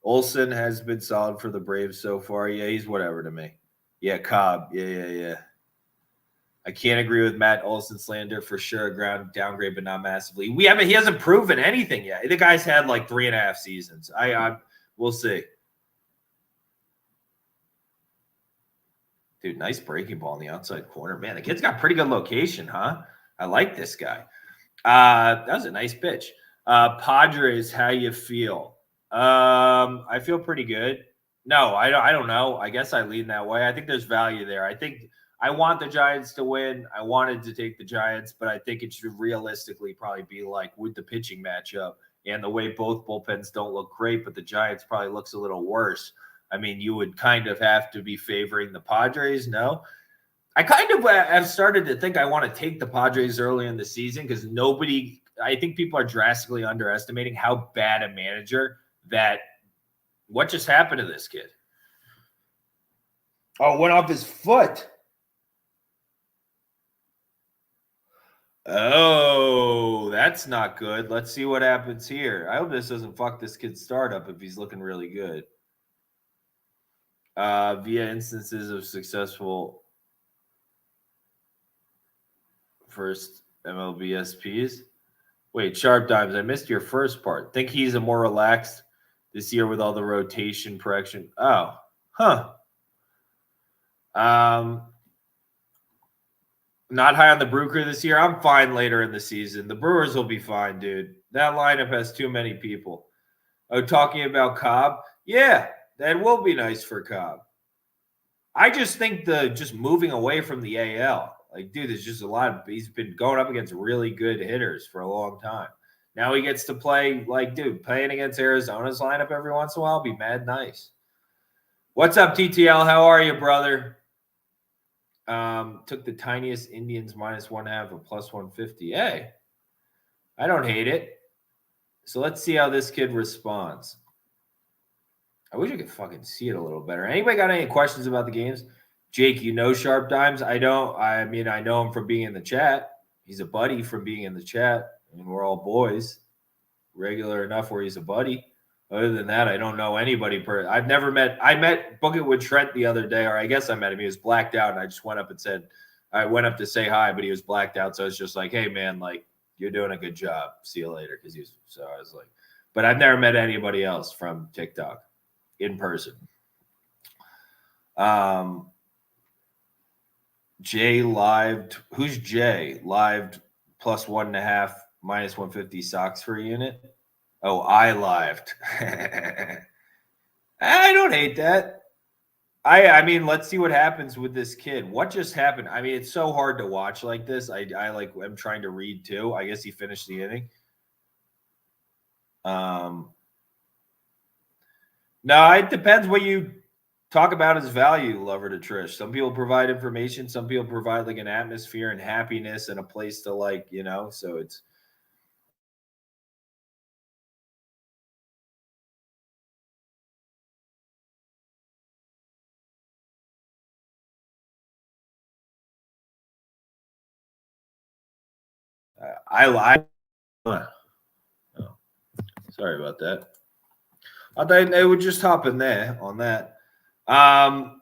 Olsen has been solid for the Braves so far. Yeah, he's whatever to me. Yeah, Cobb. Yeah. I can't agree with Matt Olsen slander for sure. Ground downgrade, but not massively. He hasn't proven anything yet. The guy's had like 3.5 seasons. We'll see. Dude, nice breaking ball in the outside corner. Man, the kid's got pretty good location, huh? I like this guy. That was a nice pitch. Padres, how you feel? I feel pretty good. No, I don't know. I guess I lean that way. I think there's value there. I think I want the Giants to win. I wanted to take the Giants, but I think it should realistically probably be like with the pitching matchup and the way both bullpens don't look great, but the Giants probably looks a little worse. I mean, you would kind of have to be favoring the Padres, no? I kind of have started to think I want to take the Padres early in the season because I think people are drastically underestimating how bad a manager what just happened to this kid? Oh, went off his foot. Oh, that's not good. Let's see what happens here. I hope this doesn't fuck this kid's startup if he's looking really good. Via instances of successful first MLB SPs. Wait, Sharp Dimes, I missed your first part. Think he's a more relaxed this year with all the rotation correction. Oh, huh. Not high on the Brew Crew this year. I'm fine later in the season. The Brewers will be fine, dude. That lineup has too many people. Oh, talking about Cobb? Yeah, that will be nice for Cobb. I just think just moving away from the AL. Like, dude, there's just a lot of – he's been going up against really good hitters for a long time. Now he gets to play, like, dude, playing against Arizona's lineup every once in a while be mad nice. What's up, TTL? How are you, brother? Took the tiniest Indians -1/2 of +150. Hey, I don't hate it. So let's see how this kid responds. I wish I could fucking see it a little better. Anybody got any questions about the games? Jake, you know Sharp Dimes? I don't. I mean, I know him from being in the chat. He's a buddy from being in the chat. I mean, we're all boys. Regular enough where he's a buddy. Other than that, I don't know anybody. I've never met. I met Book It with Trent the other day, or I guess I met him. He was blacked out, and I just went up and said, I went up to say hi, but he was blacked out. So I was just like, hey, man, like, you're doing a good job. See you later. So I was like, but I've never met anybody else from TikTok in person. Jay lived. Who's Jay? Lived +1.5 -150 socks for a unit. Oh, I lived. I don't hate that. I mean, let's see what happens with this kid. What just happened? I mean, it's so hard to watch like this. I'm trying to read too. I guess he finished the inning. No, it depends what you talk about as value, lover to Trish. Some people provide information. Some people provide like an atmosphere and happiness and a place to like, so it's. Sorry about that. I thought they would just hop in there on that. All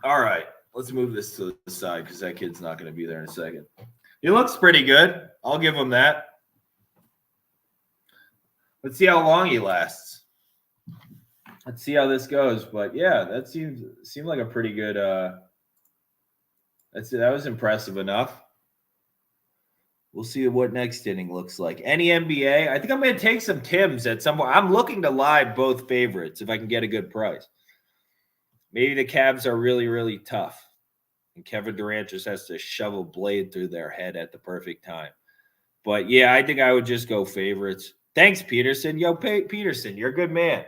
right, let's move this to the side because that kid's not going to be there in a second. He looks pretty good. I'll give him that. Let's see how long he lasts. Let's see how this goes. But yeah, that seemed like a pretty good. That was impressive enough. We'll see what next inning looks like. Any NBA? I think I'm going to take some Tims at some point. I'm looking to live both favorites if I can get a good price. Maybe the Cavs are really, really tough. And Kevin Durant just has to shove a blade through their head at the perfect time. But, yeah, I think I would just go favorites. Thanks, Peterson. Yo, Peterson, you're a good man.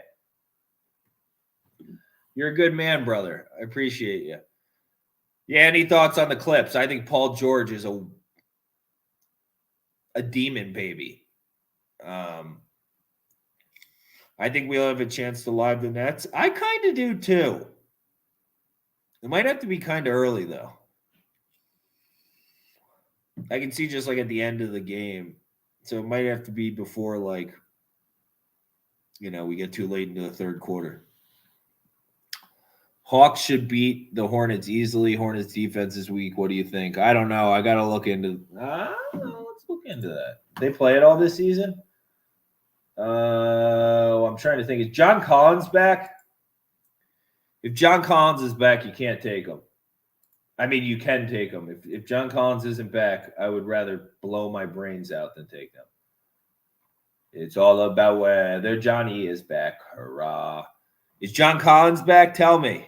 You're a good man, brother. I appreciate you. Yeah, any thoughts on the Clips? I think Paul George is a demon baby. I think we'll have a chance to live the Nets. I kind of do too. It might have to be kind of early though. I can see just like at the end of the game. So it might have to be before like, we get too late into the third quarter. Hawks should beat the Hornets easily. Hornets defense is weak. What do you think? I don't know. I got to look into let's look into that. They play it all this season? I'm trying to think. Is John Collins back? If John Collins is back, you can't take him. I mean, you can take him. If John Collins isn't back, I would rather blow my brains out than take them. It's all about whether Johnny is back. Hurrah. Is John Collins back? Tell me.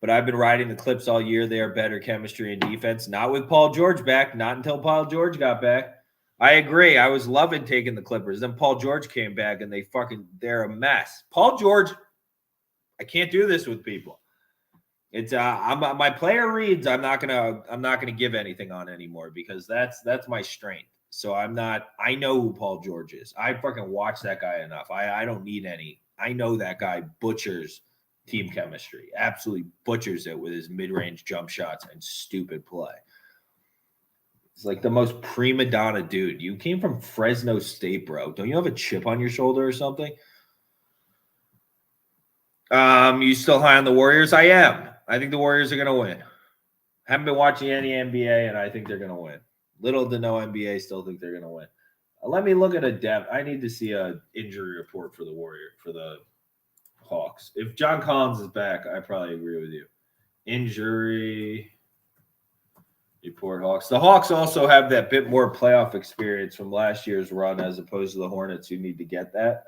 But I've been riding the Clips all year. They are better chemistry and defense. Not with Paul George back. Not until Paul George got back. I agree. I was loving taking the Clippers. Then Paul George came back, and they're a mess. Paul George, I can't do this with people. It's my player reads. I'm not gonna give anything on anymore because that's my strength. So I know who Paul George is. I fucking watch that guy enough. I don't need any. I know that guy butchers team chemistry. Absolutely butchers it with his mid-range jump shots and stupid play. It's like the most prima donna dude. You came from Fresno State, bro. Don't you have a chip on your shoulder or something? You still high on the Warriors? I am. I think the Warriors are going to win. Haven't been watching any NBA, and I think they're going to win. Little to no NBA, still think they're going to win. Let me look at a depth. I need to see an injury report for the Hawks. If John Collins is back, I probably agree with you. Injury You poor Hawks. The Hawks also have that bit more playoff experience from last year's run as opposed to the Hornets who need to get that.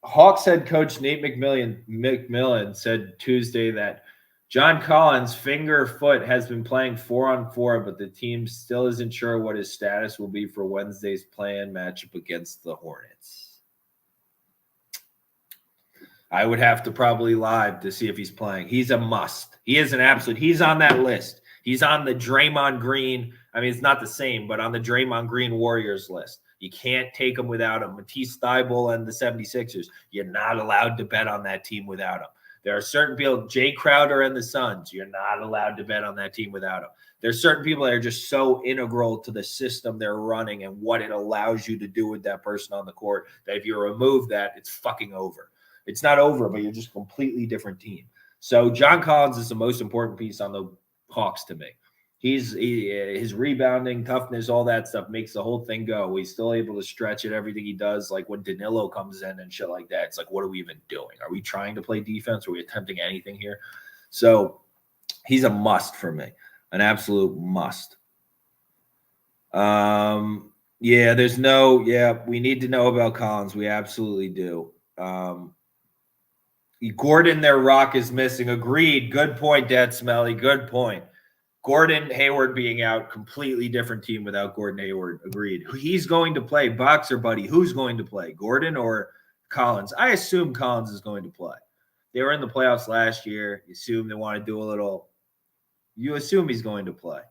Hawks head coach Nate McMillan said Tuesday that John Collins' foot has been playing 4-on-4, but the team still isn't sure what his status will be for Wednesday's play-in matchup against the Hornets. I would have to probably live to see if he's playing. He's a must. He is an absolute. He's on that list. He's on the Draymond Green. I mean, it's not the same, but on the Draymond Green Warriors list. You can't take him without him. Matisse Thybulle and the 76ers. You're not allowed to bet on that team without him. There are certain people, Jay Crowder and the Suns, you're not allowed to bet on that team without him. There's certain people that are just so integral to the system they're running and what it allows you to do with that person on the court that if you remove that, it's fucking over. It's not over, but you're just a completely different team. So John Collins is the most important piece on the Hawks to me. His rebounding, toughness, all that stuff makes the whole thing go. He's still able to stretch it, everything he does. Like when Danilo comes in and shit like that, it's like, what are we even doing? Are we trying to play defense? Are we attempting anything here? So he's a must for me, an absolute must. We need to know about Collins. We absolutely do. Gordon, their rock is missing. Agreed. Good point, Dad Smelly. Good point. Gordon Hayward being out, completely different team without Gordon Hayward. Agreed. He's going to play. Boxer buddy, who's going to play? Gordon or Collins? I assume Collins is going to play. They were in the playoffs last year. You assume they want to do a little. You assume he's going to play.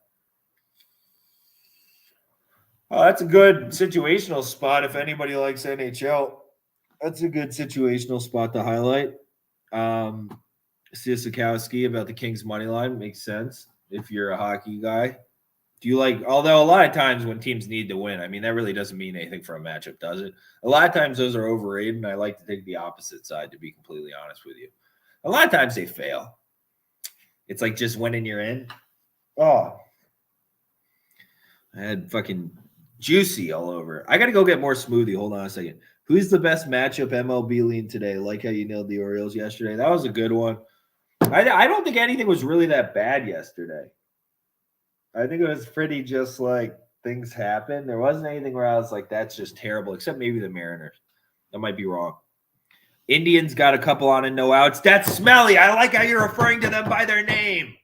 Oh, that's a good situational spot if anybody likes NHL. That's a good situational spot to highlight. Sisikowski about the Kings money line makes sense if you're a hockey guy. Do you like, although a lot of times when teams need to win, I mean, that really doesn't mean anything for a matchup, does it? A lot of times those are overrated, and I like to take the opposite side, to be completely honest with you. A lot of times they fail. It's like just winning you're in. Oh. I had fucking juicy all over. I got to go get more smoothie. Hold on a second. Who's the best matchup MLB lean today? Like how you nailed the Orioles yesterday. That was a good one. I don't think anything was really that bad yesterday. I think it was pretty just like things happen. There wasn't anything where I was like, that's just terrible, except maybe the Mariners. That might be wrong. Indians got a couple on and no outs. That's Smelly. I like how you're referring to them by their name.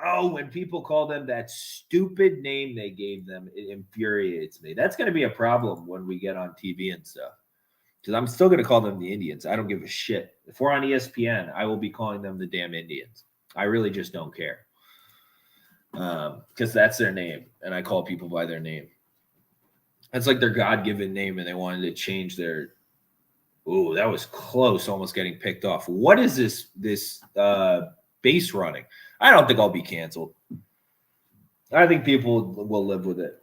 Oh, when people call them that stupid name they gave them, it infuriates me. That's going to be a problem when we get on TV and stuff. Because I'm still going to call them the Indians. I don't give a shit. If we're on ESPN, I will be calling them the damn Indians. I really just don't care. Because that's their name, and I call people by their name. That's like their God-given name, and they wanted to change their. Ooh, that was close, almost getting picked off. What is this base running? I don't think I'll be canceled. I think people will live with it.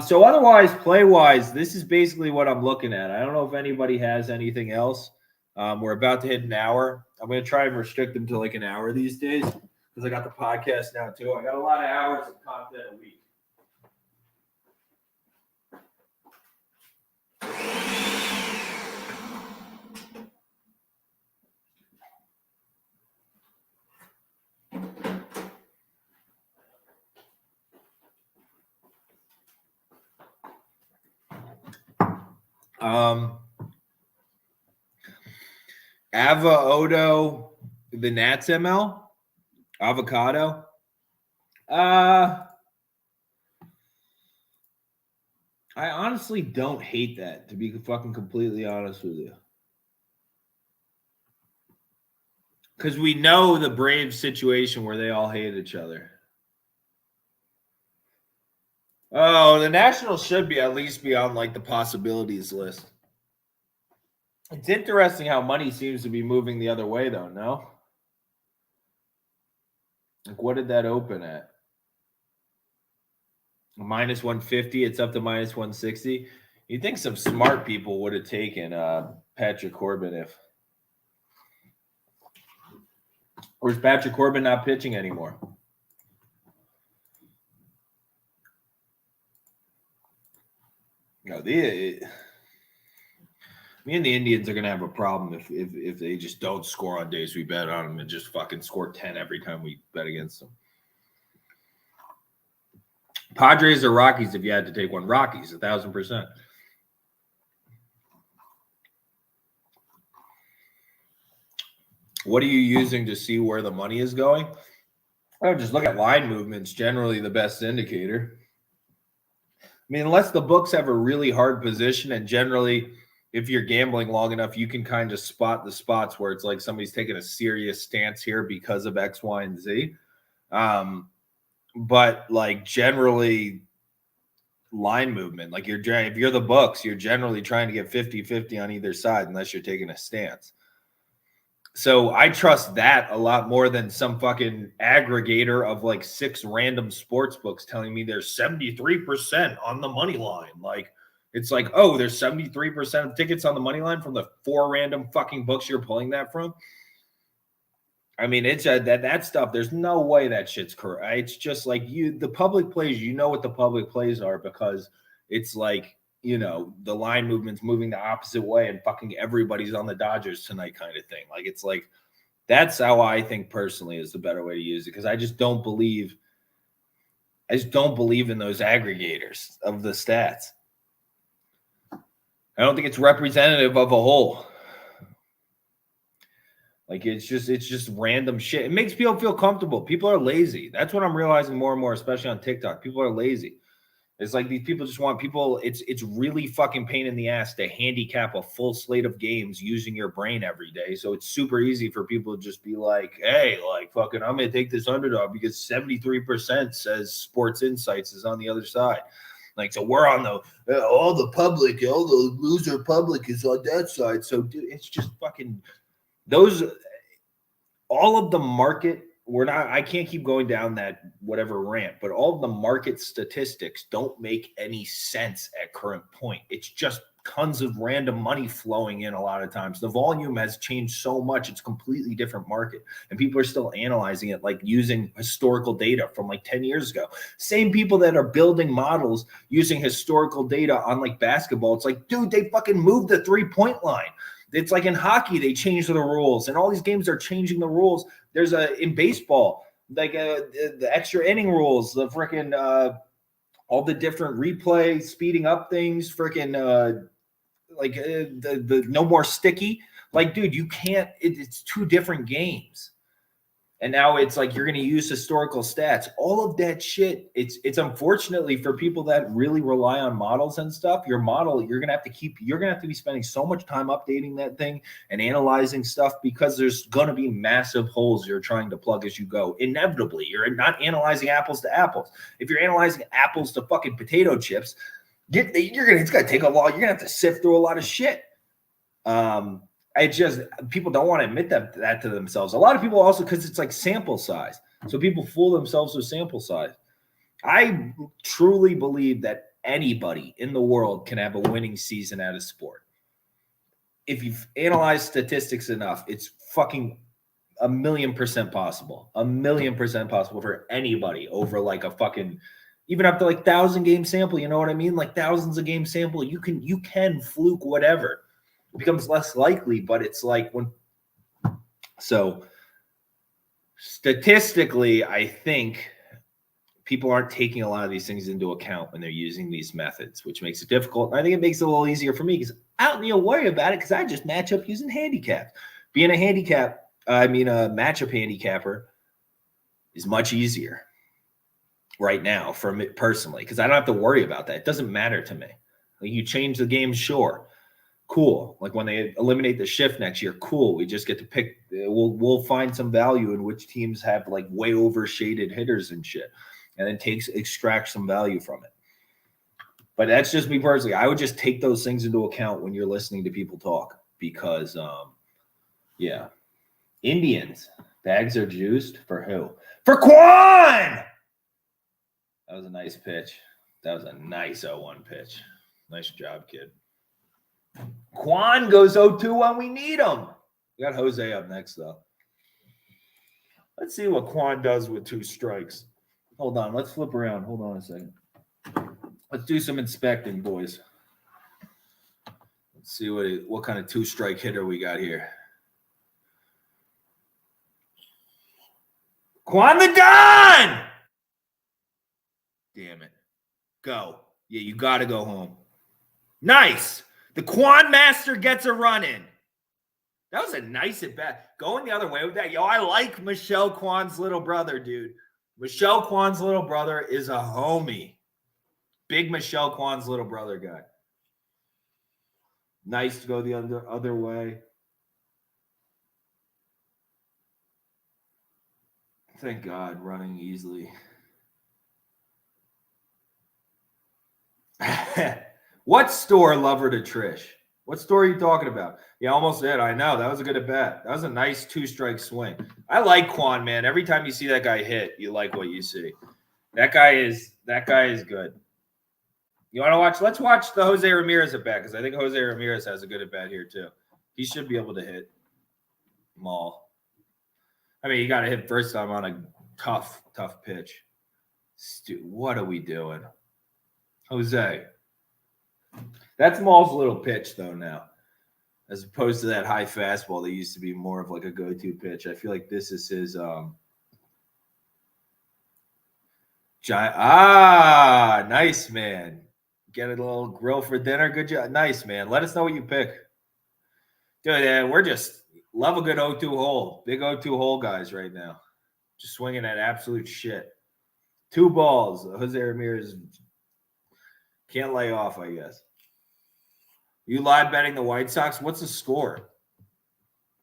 So otherwise, play-wise, this is basically what I'm looking at. I don't know if anybody has anything else. We're about to hit an hour. I'm going to try and restrict them to like an hour these days because I got the podcast now too. I got a lot of hours of content a week. Ava Odo, the Nats ML, avocado. I honestly don't hate that, to be fucking completely honest with you. Because we know the Braves situation where they all hate each other. Oh, the Nationals should be at least be on like the possibilities list. It's interesting how money seems to be moving the other way, though, no? Like, what did that open at? Minus 150. It's up to minus 160. You'd think some smart people would have taken Patrick Corbin if. Or is Patrick Corbin not pitching anymore? No, me and the Indians are going to have a problem if they just don't score on days we bet on them and just fucking score 10 every time we bet against them. Padres or Rockies if you had to take one? Rockies, 1,000%. What are you using to see where the money is going? Oh, just look at line movements, generally the best indicator. I mean, unless the books have a really hard position, and generally, if you're gambling long enough, you can kind of spot the spots where it's like somebody's taking a serious stance here because of X, Y, and Z. But like generally, line movement, like if you're the books, you're generally trying to get 50-50 on either side unless you're taking a stance. So I trust that a lot more than some fucking aggregator of like 6 random sports books telling me there's 73% on the money line. Like, it's like, oh, there's 73% of tickets on the money line from the 4 random fucking books you're pulling that from. I mean, it's that stuff. There's no way that shit's correct. It's just like the public plays, you know what the public plays are because it's like, you know, the line movement's moving the opposite way and fucking everybody's on the Dodgers tonight kind of thing. Like, it's like, that's how I think personally is the better way to use it. Because I just don't believe in those aggregators of the stats. I don't think it's representative of a whole. Like, it's just random shit. It makes people feel comfortable. People are lazy. That's what I'm realizing more and more, especially on TikTok. People are lazy. It's like these people just want people. It's really fucking pain in the ass to handicap a full slate of games using your brain every day. So it's super easy for people to just be like, hey, like fucking, I'm going to take this underdog because 73% says Sports Insights is on the other side. Like, so we're on all the public, all the loser public is on that side. So dude, it's just fucking all of the market. I can't keep going down that whatever rant, but all of the market statistics don't make any sense at current point. It's just tons of random money flowing in a lot of times. The volume has changed so much. It's a completely different market. And people are still analyzing it, like using historical data from like 10 years ago. Same people that are building models using historical data on like basketball. It's like, dude, they fucking moved the 3-point line. It's like in hockey, they changed the rules, and all these games are changing the rules. There's in baseball, like the extra inning rules, the freaking all the different replay, speeding up things, freaking the no more sticky. Like, dude, you can't. It's 2 different games. And now it's like you're going to use historical stats. All of that shit, it's unfortunately for people that really rely on models and stuff, your model, you're going to have to be spending so much time updating that thing and analyzing stuff because there's going to be massive holes you're trying to plug as you go. Inevitably, you're not analyzing apples to apples. If you're analyzing apples to fucking potato chips, it's going to take a while. You're going to have to sift through a lot of shit. People don't want to admit that to themselves. A lot of people also, because it's like sample size. So people fool themselves with sample size. I truly believe that anybody in the world can have a winning season at a sport. If you've analyzed statistics enough, it's fucking 1,000,000% possible. 1,000,000% possible for anybody over like a fucking, even up to like 1,000 game sample. You know what I mean? Like thousands of game sample. You can fluke whatever. It becomes less likely, but it's like so statistically, I think people aren't taking a lot of these things into account when they're using these methods, which makes it difficult. And I think it makes it a little easier for me because I don't need to worry about it because I just match up using handicaps. Being a matchup handicapper is much easier right now for me personally because I don't have to worry about that. It doesn't matter to me. Like, you change the game, sure. Cool. Like when they eliminate the shift next year, cool. We just get to pick. We'll find some value in which teams have like way overshaded hitters and shit, and then extract some value from it. But that's just me personally. I would just take those things into account when you're listening to people talk because, yeah. Indians, bags are juiced for who? For Quan! That was a nice pitch. That was a nice 0-1 pitch. Nice job, kid. Quan goes 0-2 when we need him. We got Jose up next, though. Let's see what Quan does with 2 strikes. Hold on. Let's flip around. Hold on a second. Let's do some inspecting, boys. Let's see what kind of 2-strike hitter we got here. Quan the Don! Damn it. Go. Yeah, you got to go home. Nice. The Quan Master gets a run in. That was a nice at bat. Going the other way with that. Yo, I like Michelle Kwan's little brother, dude. Michelle Kwan's little brother is a homie. Big Michelle Kwan's little brother guy. Nice to go the other way. Thank God, running easily. What store, Lover to Trish? What store are you talking about? Yeah, almost did. I know. That was a good at bat. That was a nice 2-strike swing. I like Quan, man. Every time you see that guy hit, you like what you see. That guy is good. You want to watch? Let's watch the Jose Ramirez at bat, because I think Jose Ramirez has a good at bat here too. He should be able to hit Maul. I mean, he got to hit first time on a tough pitch. What are we doing? Jose. That's Maul's little pitch, though, now. As opposed to that high fastball that used to be more of like a go-to pitch. I feel like this is his giant. Nice, man. Get a little grill for dinner. Good job. Nice, man. Let us know what you pick. Dude, we're just love a good 0-2 hole. Big 0-2 hole guys right now. Just swinging at absolute shit. 2 balls. Jose Ramirez can't lay off, I guess. You live betting the White Sox? What's the score?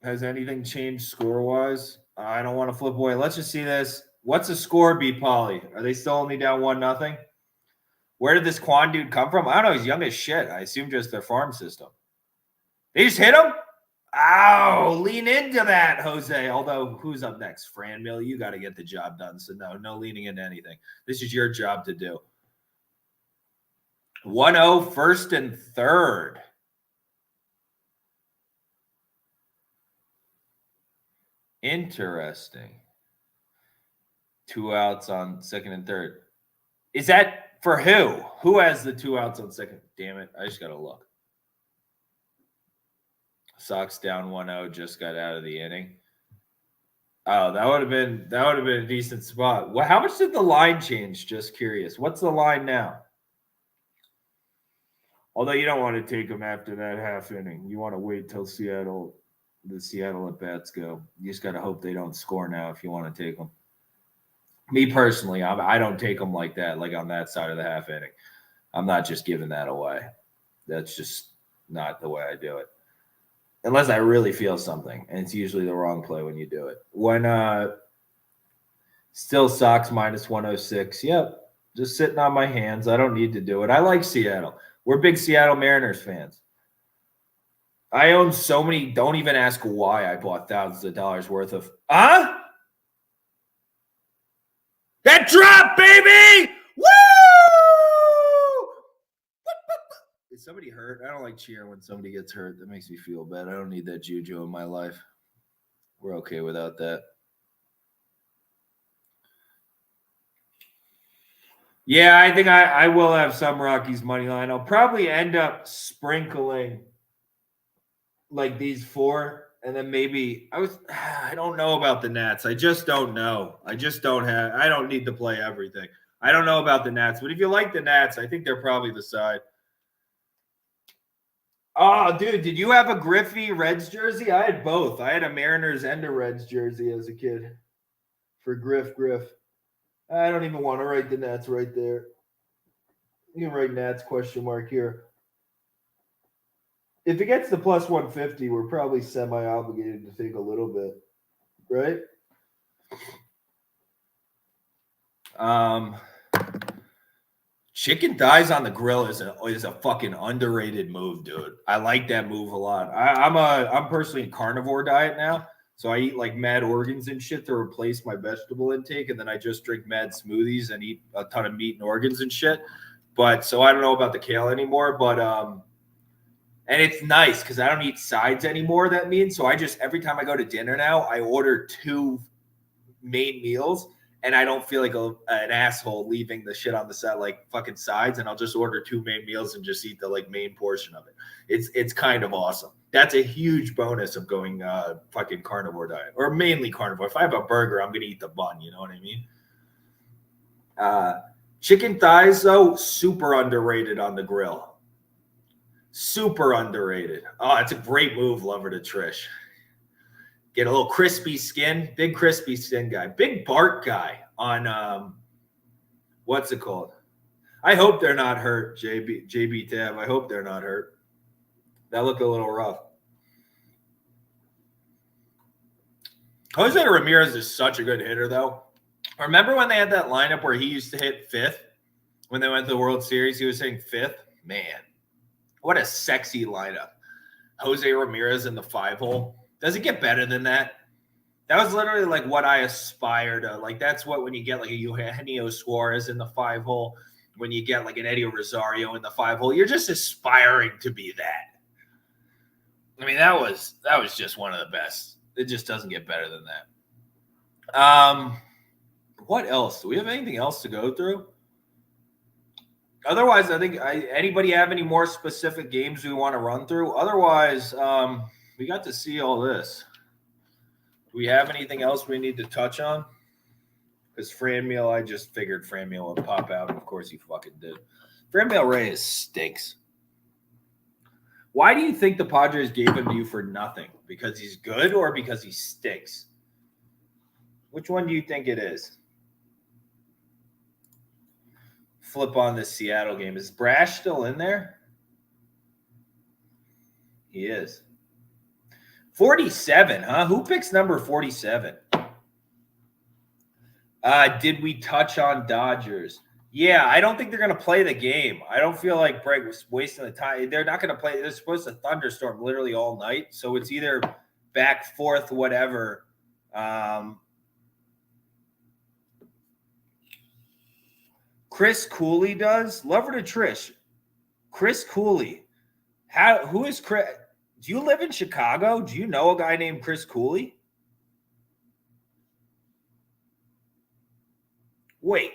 Has anything changed score-wise? I don't want to flip away. Let's just see this. What's the score, B. Polly? Are they still only down 1-0? Where did this Quan dude come from? I don't know. He's young as shit. I assume just their farm system. They just hit him? Ow, lean into that, Jose. Although, who's up next? Fran Mill, you got to get the job done. So, no leaning into anything. This is your job to do. 1-0, first and third. Interesting. 2 outs on second and third. Is that for who? Who has the 2 outs on second? Damn it. I just got to look. Sox down 1-0, just got out of the inning. Oh, that would have been a decent spot. Well, how much did the line change? Just curious. What's the line now? Although you don't want to take them after that half inning. You want to wait till the Seattle at-bats go. You just got to hope they don't score now if you want to take them. Me personally, I don't take them like that, like on that side of the half inning. I'm not just giving that away. That's just not the way I do it. Unless I really feel something, and it's usually the wrong play when you do it. When still Sox minus 106. Yep, just sitting on my hands. I don't need to do it. I like Seattle. We're big Seattle Mariners fans. I own so many. Don't even ask why I bought thousands of dollars worth of. Huh? That drop, baby! Woo! Is somebody hurt? I don't like cheering when somebody gets hurt. That makes me feel bad. I don't need that juju in my life. We're okay without that. Yeah, I think I will have some Rockies money line. I'll probably end up sprinkling like these 4, and then maybe I don't know about the Nats. I just don't know. I don't need to play everything. I don't know about the Nats, but if you like the Nats, I think they're probably the side. Oh, dude, did you have a Griffey Reds jersey? I had both. I had a Mariners and a Reds jersey as a kid for Griff. I don't even want to write the Nats right there. You can write Nats question mark here. If it gets to plus 150, we're probably semi-obligated to take a little bit, right? Chicken thighs on the grill is a fucking underrated move, dude. I like that move a lot. I'm personally in carnivore diet now, so I eat like mad organs and shit to replace my vegetable intake, and then I just drink mad smoothies and eat a ton of meat and organs and shit. But so I don't know about the kale anymore, but and it's nice because I don't eat sides anymore. That means so I just every time I go to dinner now, I order 2 main meals. And I don't feel like an asshole leaving the shit on the side like fucking sides, and I'll just order 2 main meals and just eat the like main portion of it. It's kind of awesome. That's a huge bonus of going fucking carnivore diet, or mainly carnivore. If I have a burger, I'm gonna eat the bun. You know what I mean? Chicken thighs, though, super underrated on the grill. Super underrated. Oh, it's a great move, lover to Trish. Get a little crispy skin, big crispy skin guy, big Bart guy on what's it called? I hope they're not hurt, JB Tab. I hope they're not hurt. That looked a little rough. Jose Ramirez is such a good hitter, though. Remember when they had that lineup where he used to hit fifth when they went to the World Series? He was hitting fifth. Man, what a sexy lineup. Jose Ramirez in the 5-hole. Does it get better than that? That was literally like what I aspire to. Like, that's what when you get like a Eugenio Suarez in the 5-hole, when you get like an Eddie Rosario in the 5-hole, you're just aspiring to be that. I mean, that was just one of the best. It just doesn't get better than that. What else? Do we have anything else to go through? Otherwise, I think anybody have any more specific games we want to run through? Otherwise, we got to see all this. Do we have anything else we need to touch on? Because Franmil, I just figured Franmil would pop out, and of course he fucking did. Franmil Reyes stinks. Why do you think the Padres gave him to you for nothing? Because he's good or because he stinks? Which one do you think it is? Flip on this Seattle game. Is Brash still in there? He is. 47, huh? Who picks number 47? Did we touch on Dodgers? Yeah, I don't think they're going to play the game. I don't feel like Brett was wasting the time. They're not going to play. They're supposed to thunderstorm literally all night. So it's either back, forth, whatever. Chris Cooley does. Lover to Trish. Chris Cooley. Who is Chris? Do you live in Chicago? Do you know a guy named Chris Cooley? Wait.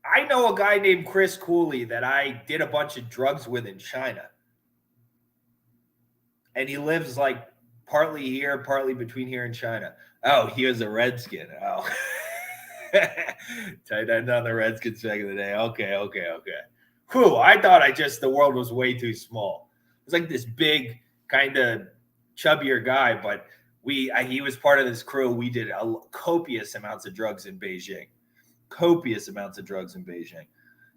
I know a guy named Chris Cooley that I did a bunch of drugs with in China. And he lives like partly here, partly between here and China. Oh, he was a Redskin. Oh. Tight end on the Redskins back in the day. Okay. Whew, I thought the world was way too small. It's like this big, kind of chubbier guy, but he was part of this crew. We did copious amounts of drugs in Beijing.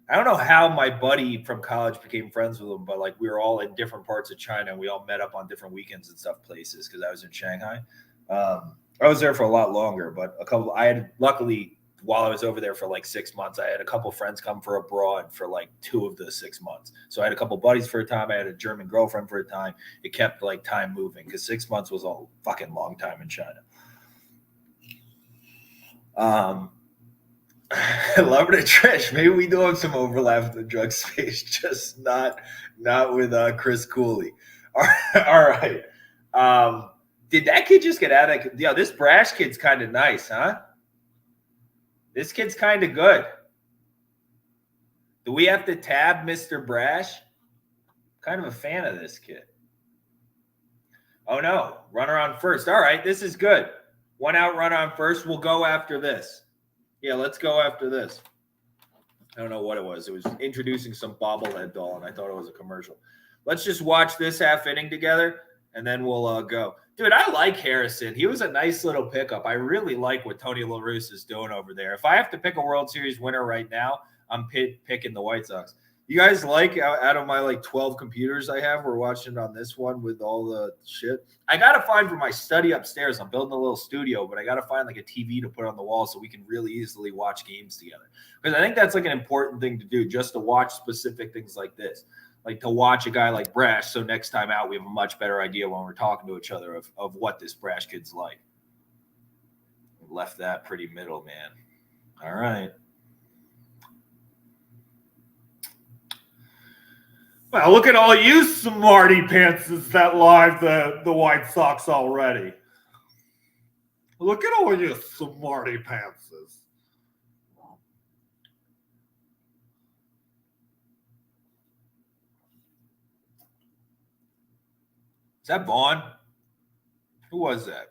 I don't know how my buddy from college became friends with him, but like we were all in different parts of China and we all met up on different weekends and stuff places because I was in Shanghai. I was there for a lot longer, but luckily while I was over there for like 6 months, I had a couple friends come for abroad for like 2 of the 6 months. So I had a couple buddies for a time. I had a German girlfriend for a time. It kept like time moving because 6 months was a fucking long time in China. I love it, Trish. Maybe we do have some overlap in the drug space, just not with Chris Cooley. All right. Did that kid just get out of? Yeah, this Brash kid's kind of nice, huh? This kid's kind of good. Do we have to tab Mr. Brash? Kind of a fan of this kid. Oh, no. Runner on first. All right, this is good. 1 out, runner on first. We'll go after this. Yeah, let's go after this. I don't know what it was. It was introducing some bobblehead doll, and I thought it was a commercial. Let's just watch this half inning together, and then we'll go. Dude, I like Harrison. He was a nice little pickup. I really like what Tony La Russa is doing over there. If I have to pick a World Series winner right now, I'm picking the White Sox. You guys like, out of my like 12 computers I have, we're watching on this one with all the shit. I got to find for my study upstairs. I'm building a little studio, but I got to find like a TV to put on the wall so we can really easily watch games together. Because I think that's like an important thing to do, just to watch specific things like this. Like to watch a guy like Brash, so next time out we have a much better idea when we're talking to each other of what this Brash kid's like. Left that pretty middle, man. All right. Well, look at all you smarty pantses that live the White Sox already. Look at all you smarty pantses. Is that Vaughn? Who was that?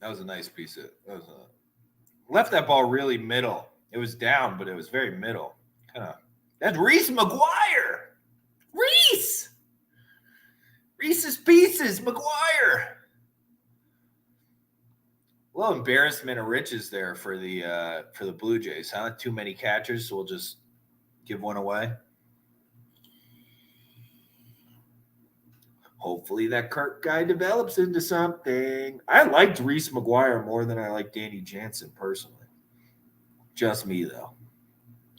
That was a nice piece of. Left that ball really middle. It was down, but it was very middle. Kind of. That's Reese McGuire. Reese's Pieces, McGuire. A little embarrassment of riches there for the Blue Jays, huh? Too many catchers, so we'll just give one away. Hopefully that Kirk guy develops into something. I liked Reese McGuire more than I like Danny Jansen personally. Just me, though.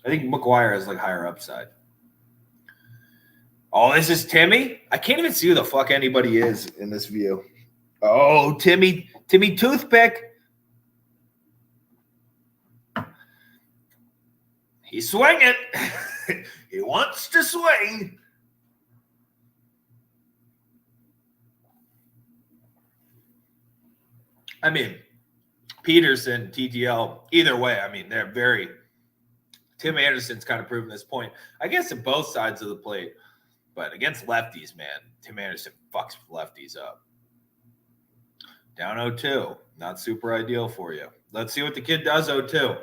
I think McGuire has like higher upside. Oh, this is Timmy? I can't even see who the fuck anybody is in this view. Oh, Timmy Toothpick. He's swinging. He wants to swing. I mean, Peterson, TTL, either way, I mean, they're very – Tim Anderson's kind of proven this point, I guess, at both sides of the plate. But against lefties, man, Tim Anderson fucks lefties up. Down 0-2. Not super ideal for you. Let's see what the kid does 0-2.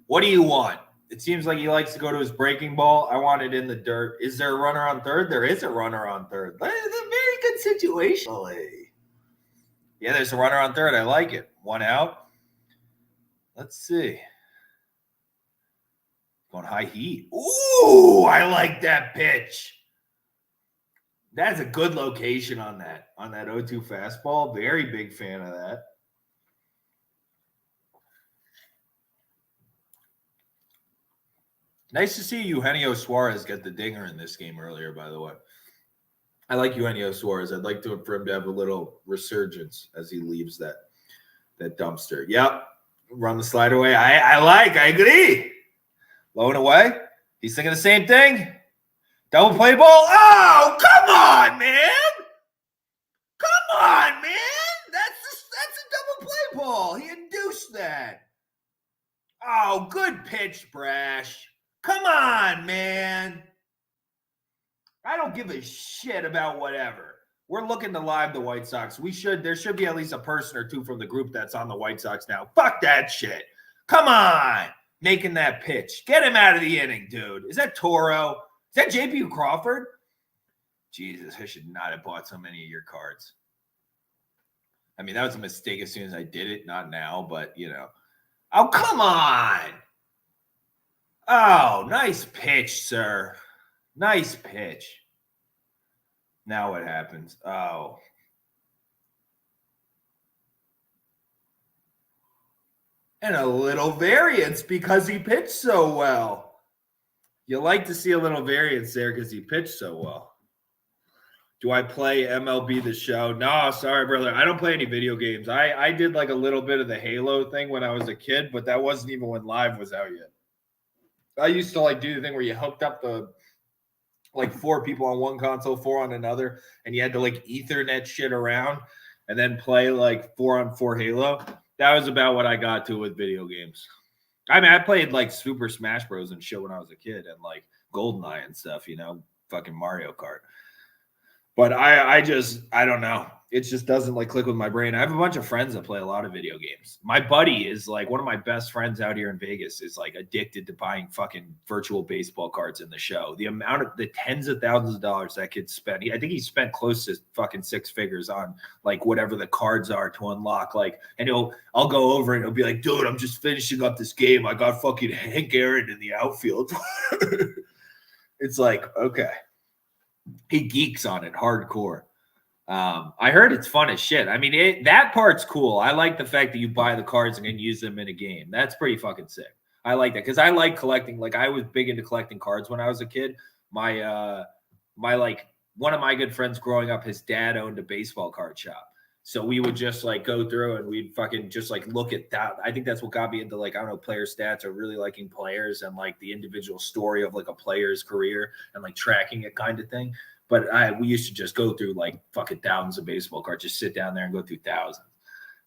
What do you want? It seems like he likes to go to his breaking ball. I want it in the dirt. Is there a runner on third? There is a runner on third. That's a very good situation. Yeah, there's a runner on third. I like it. One out. Let's see. Going high heat. Ooh, I like that pitch. That's a good location on that 0-2 fastball. Very big fan of that. Nice to see Eugenio Suarez get the dinger in this game earlier, by the way. I like Eugenio Suarez. I'd like for him to have a little resurgence as he leaves that dumpster. Yep. Run the slide away. I agree. Low and away. He's thinking the same thing. Double play ball. Oh, come on, man. Come on, man. That's a double play ball. He induced that. Oh, good pitch, Brash. Come on, man. I don't give a shit about whatever. We're looking to live the White Sox. There should be at least a person or two from the group that's on the White Sox now. Fuck that shit. Come on. Making that pitch. Get him out of the inning, dude. Is that Toro? Is that JP Crawford? Jesus, I should not have bought so many of your cards. I mean, that was a mistake as soon as I did it. Not now, but, you know. Oh, come on. Oh, nice pitch, sir. Nice pitch. Now what happens? Oh. And a little variance because he pitched so well. You like to see a little variance there because he pitched so well. Do I play MLB The Show? No, sorry, brother. I don't play any video games. I did like a little bit of the Halo thing when I was a kid, but that wasn't even when Live was out yet. I used to like do the thing where you hooked up the like 4 people on one console, 4 on another, and you had to like Ethernet shit around and then play like 4-on-4 Halo. That was about what I got to with video games. I mean, I played like Super Smash Bros. And shit when I was a kid and like GoldenEye and stuff, you know, fucking Mario Kart. But I don't know. It just doesn't like click with my brain. I have a bunch of friends that play a lot of video games. My buddy is like one of my best friends out here in Vegas is like addicted to buying fucking virtual baseball cards in the show. The amount of the tens of thousands of dollars that kid spent. I think he spent close to fucking 6 figures on like whatever the cards are to unlock. Like, and I'll go over and he'll be like, dude, I'm just finishing up this game. I got fucking Hank Aaron in the outfield. It's like, okay. He geeks on it hardcore. I heard it's fun as shit. I mean, that part's cool. I like the fact that you buy the cards and can use them in a game. That's pretty fucking sick. I like that because I like collecting. Like I was big into collecting cards when I was a kid. My like one of my good friends growing up, his dad owned a baseball card shop. So we would just like go through and we'd fucking just like look at that. I think that's what got me into like, I don't know, player stats or really liking players and like the individual story of like a player's career and like tracking it kind of thing. But we used to just go through like fucking thousands of baseball cards, just sit down there and go through thousands.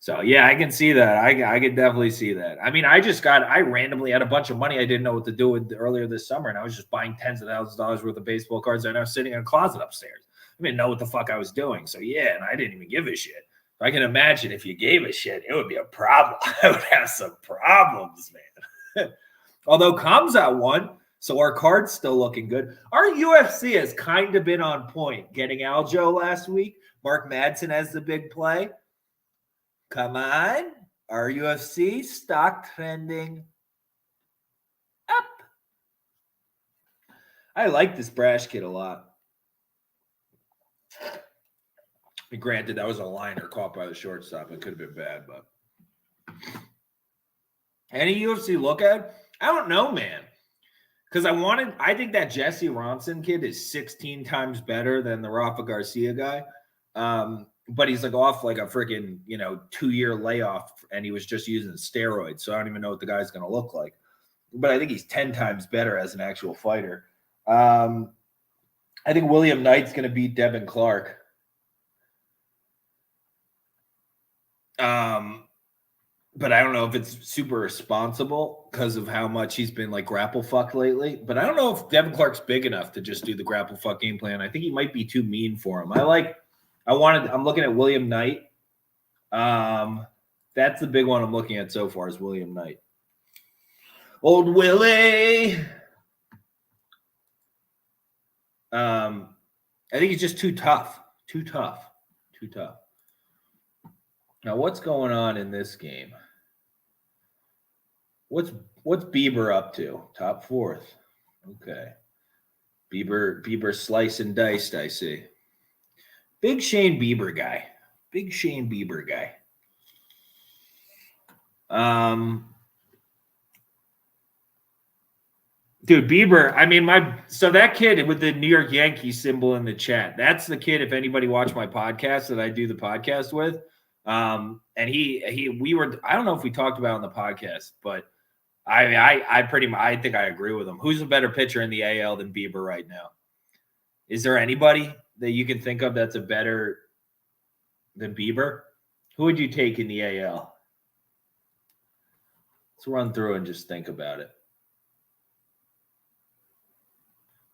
So yeah, I can see that. I can definitely see that. I mean, I randomly had a bunch of money I didn't know what to do with earlier this summer. And I was just buying tens of thousands of dollars worth of baseball cards. And I was sitting in a closet upstairs. I didn't know what the fuck I was doing. So yeah, and I didn't even give a shit. I can imagine if you gave a shit, it would be a problem. I would have some problems, man. Although Kamzat won, so our card's still looking good. Our UFC has kind of been on point. Getting Aljo last week. Mark Madsen has the big play. Come on. Our UFC stock trending up. I like this Brash kid a lot. Granted, that was a liner caught by the shortstop. It could have been bad, but any UFC look at? I don't know, man. Because I think that Jesse Ronson kid is 16 times better than the Rafa Garcia guy. But he's like off like a freaking, 2-year layoff, and he was just using steroids. So I don't even know what the guy's going to look like. But I think he's 10 times better as an actual fighter. I think William Knight's going to beat Devin Clark. But I don't know if it's super responsible because of how much he's been like grapple fucked lately. But I don't know if Devin Clark's big enough to just do the grapple fuck game plan. I think he might be too mean for him. I'm looking at William Knight. That's the big one I'm looking at so far is William Knight. Old Willie. I think he's just too tough. Too tough. Now, what's going on in this game? What's Bieber up to? Top fourth. Okay. Bieber slice and diced, I see. Big Shane Bieber guy. Dude, Bieber, so that kid with the New York Yankees symbol in the chat, that's the kid, if anybody watched my podcast that I do the podcast with. And I don't know if we talked about it on the podcast, but I think I agree with him. Who's a better pitcher in the AL than Bieber right now? Is there anybody that you can think of that's a better than Bieber? Who would you take in the AL? Let's run through and just think about it.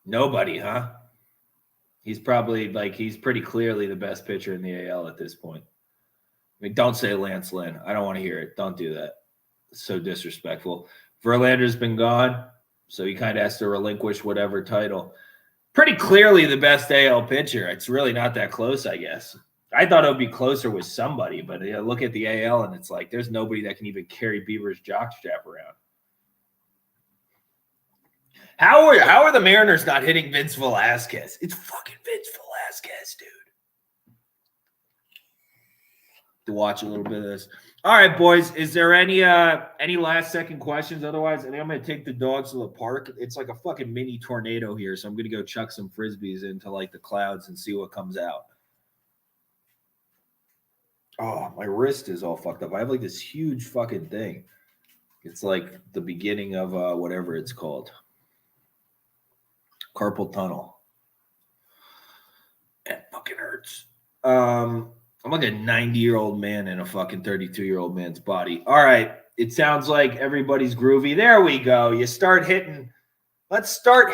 Nobody, huh? He's pretty clearly the best pitcher in the AL at this point. I mean, don't say Lance Lynn. I don't want to hear it. Don't do that. It's so disrespectful. Verlander's been gone, so he kind of has to relinquish whatever title. Pretty clearly the best AL pitcher. It's really not that close, I guess. I thought it would be closer with somebody, but look at the AL, and it's like there's nobody that can even carry Bieber's jockstrap around. How are the Mariners not hitting Vince Velasquez? It's fucking Vince Velasquez, dude. To watch a little bit of this. All right, boys. Is there any last second questions? Otherwise, I think I'm gonna take the dogs to the park. It's like a fucking mini tornado here, so I'm gonna go chuck some frisbees into like the clouds and see what comes out. Oh, my wrist is all fucked up. I have like this huge fucking thing. It's like the beginning of whatever it's called. Carpal tunnel. It fucking hurts. I'm like a 90-year-old man in a fucking 32-year-old man's body. All right. It sounds like everybody's groovy. There we go. Let's start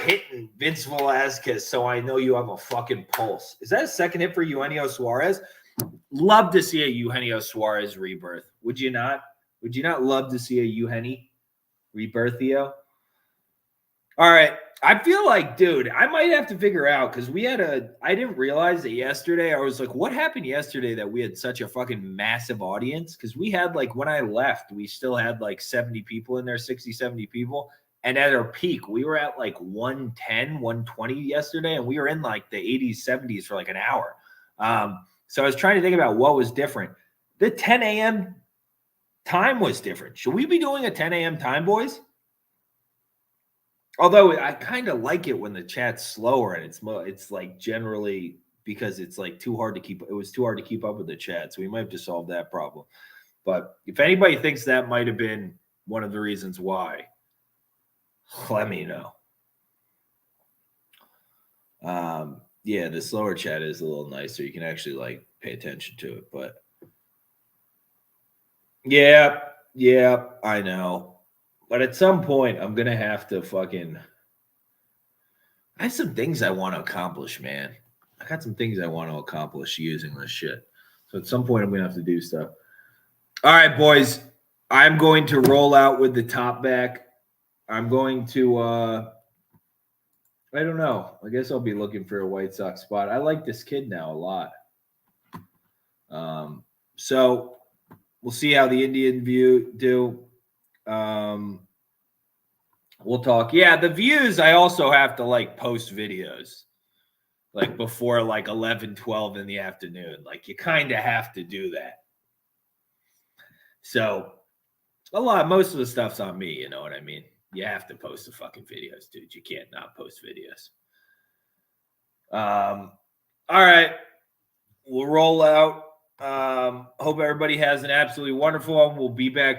hitting Vince Velasquez so I know you have a fucking pulse. Is that a second hit for Eugenio Suarez? Love to see a Eugenio Suarez rebirth. Would you not? Would you not love to see a Eugenio rebirth, Theo? All right. I feel like, dude, I might have to figure out because I didn't realize that yesterday. I was like, what happened yesterday that we had such a fucking massive audience? Because we had when I left, we still had 70 people in there, 60, 70 people. And at our peak, we were at 110, 120 yesterday. And we were in the 80s, 70s for an hour. So I was trying to think about what was different. The 10 a.m. time was different. Should we be doing a 10 a.m. time, boys? Although I kind of like it when the chat's slower and it's generally because it's too hard to keep. It was too hard to keep up with the chat, so we might have to solve that problem. But if anybody thinks that might have been one of the reasons why, let me know. Yeah, the slower chat is a little nicer. You can actually pay attention to it. But yeah, I know. But at some point, I'm going to have to I have some things I want to accomplish, man. I got some things I want to accomplish using this shit. So So at some point, I'm going to have to do stuff. All right, boys. I'm going to roll out with the top back. I'm going to, I don't know. I guess I'll be looking for a White Sox spot. I like this kid now a lot. So we'll see how the Indian view do. We'll talk. Yeah, the views, I also have to like post videos like before like 11, 12 in the afternoon. Like you kind of have to do that. So most of the stuff's on me, you know what I mean? You have to post the fucking videos, dude. You can't not post videos. All right. We'll roll out. Hope everybody has an absolutely wonderful one. We'll be back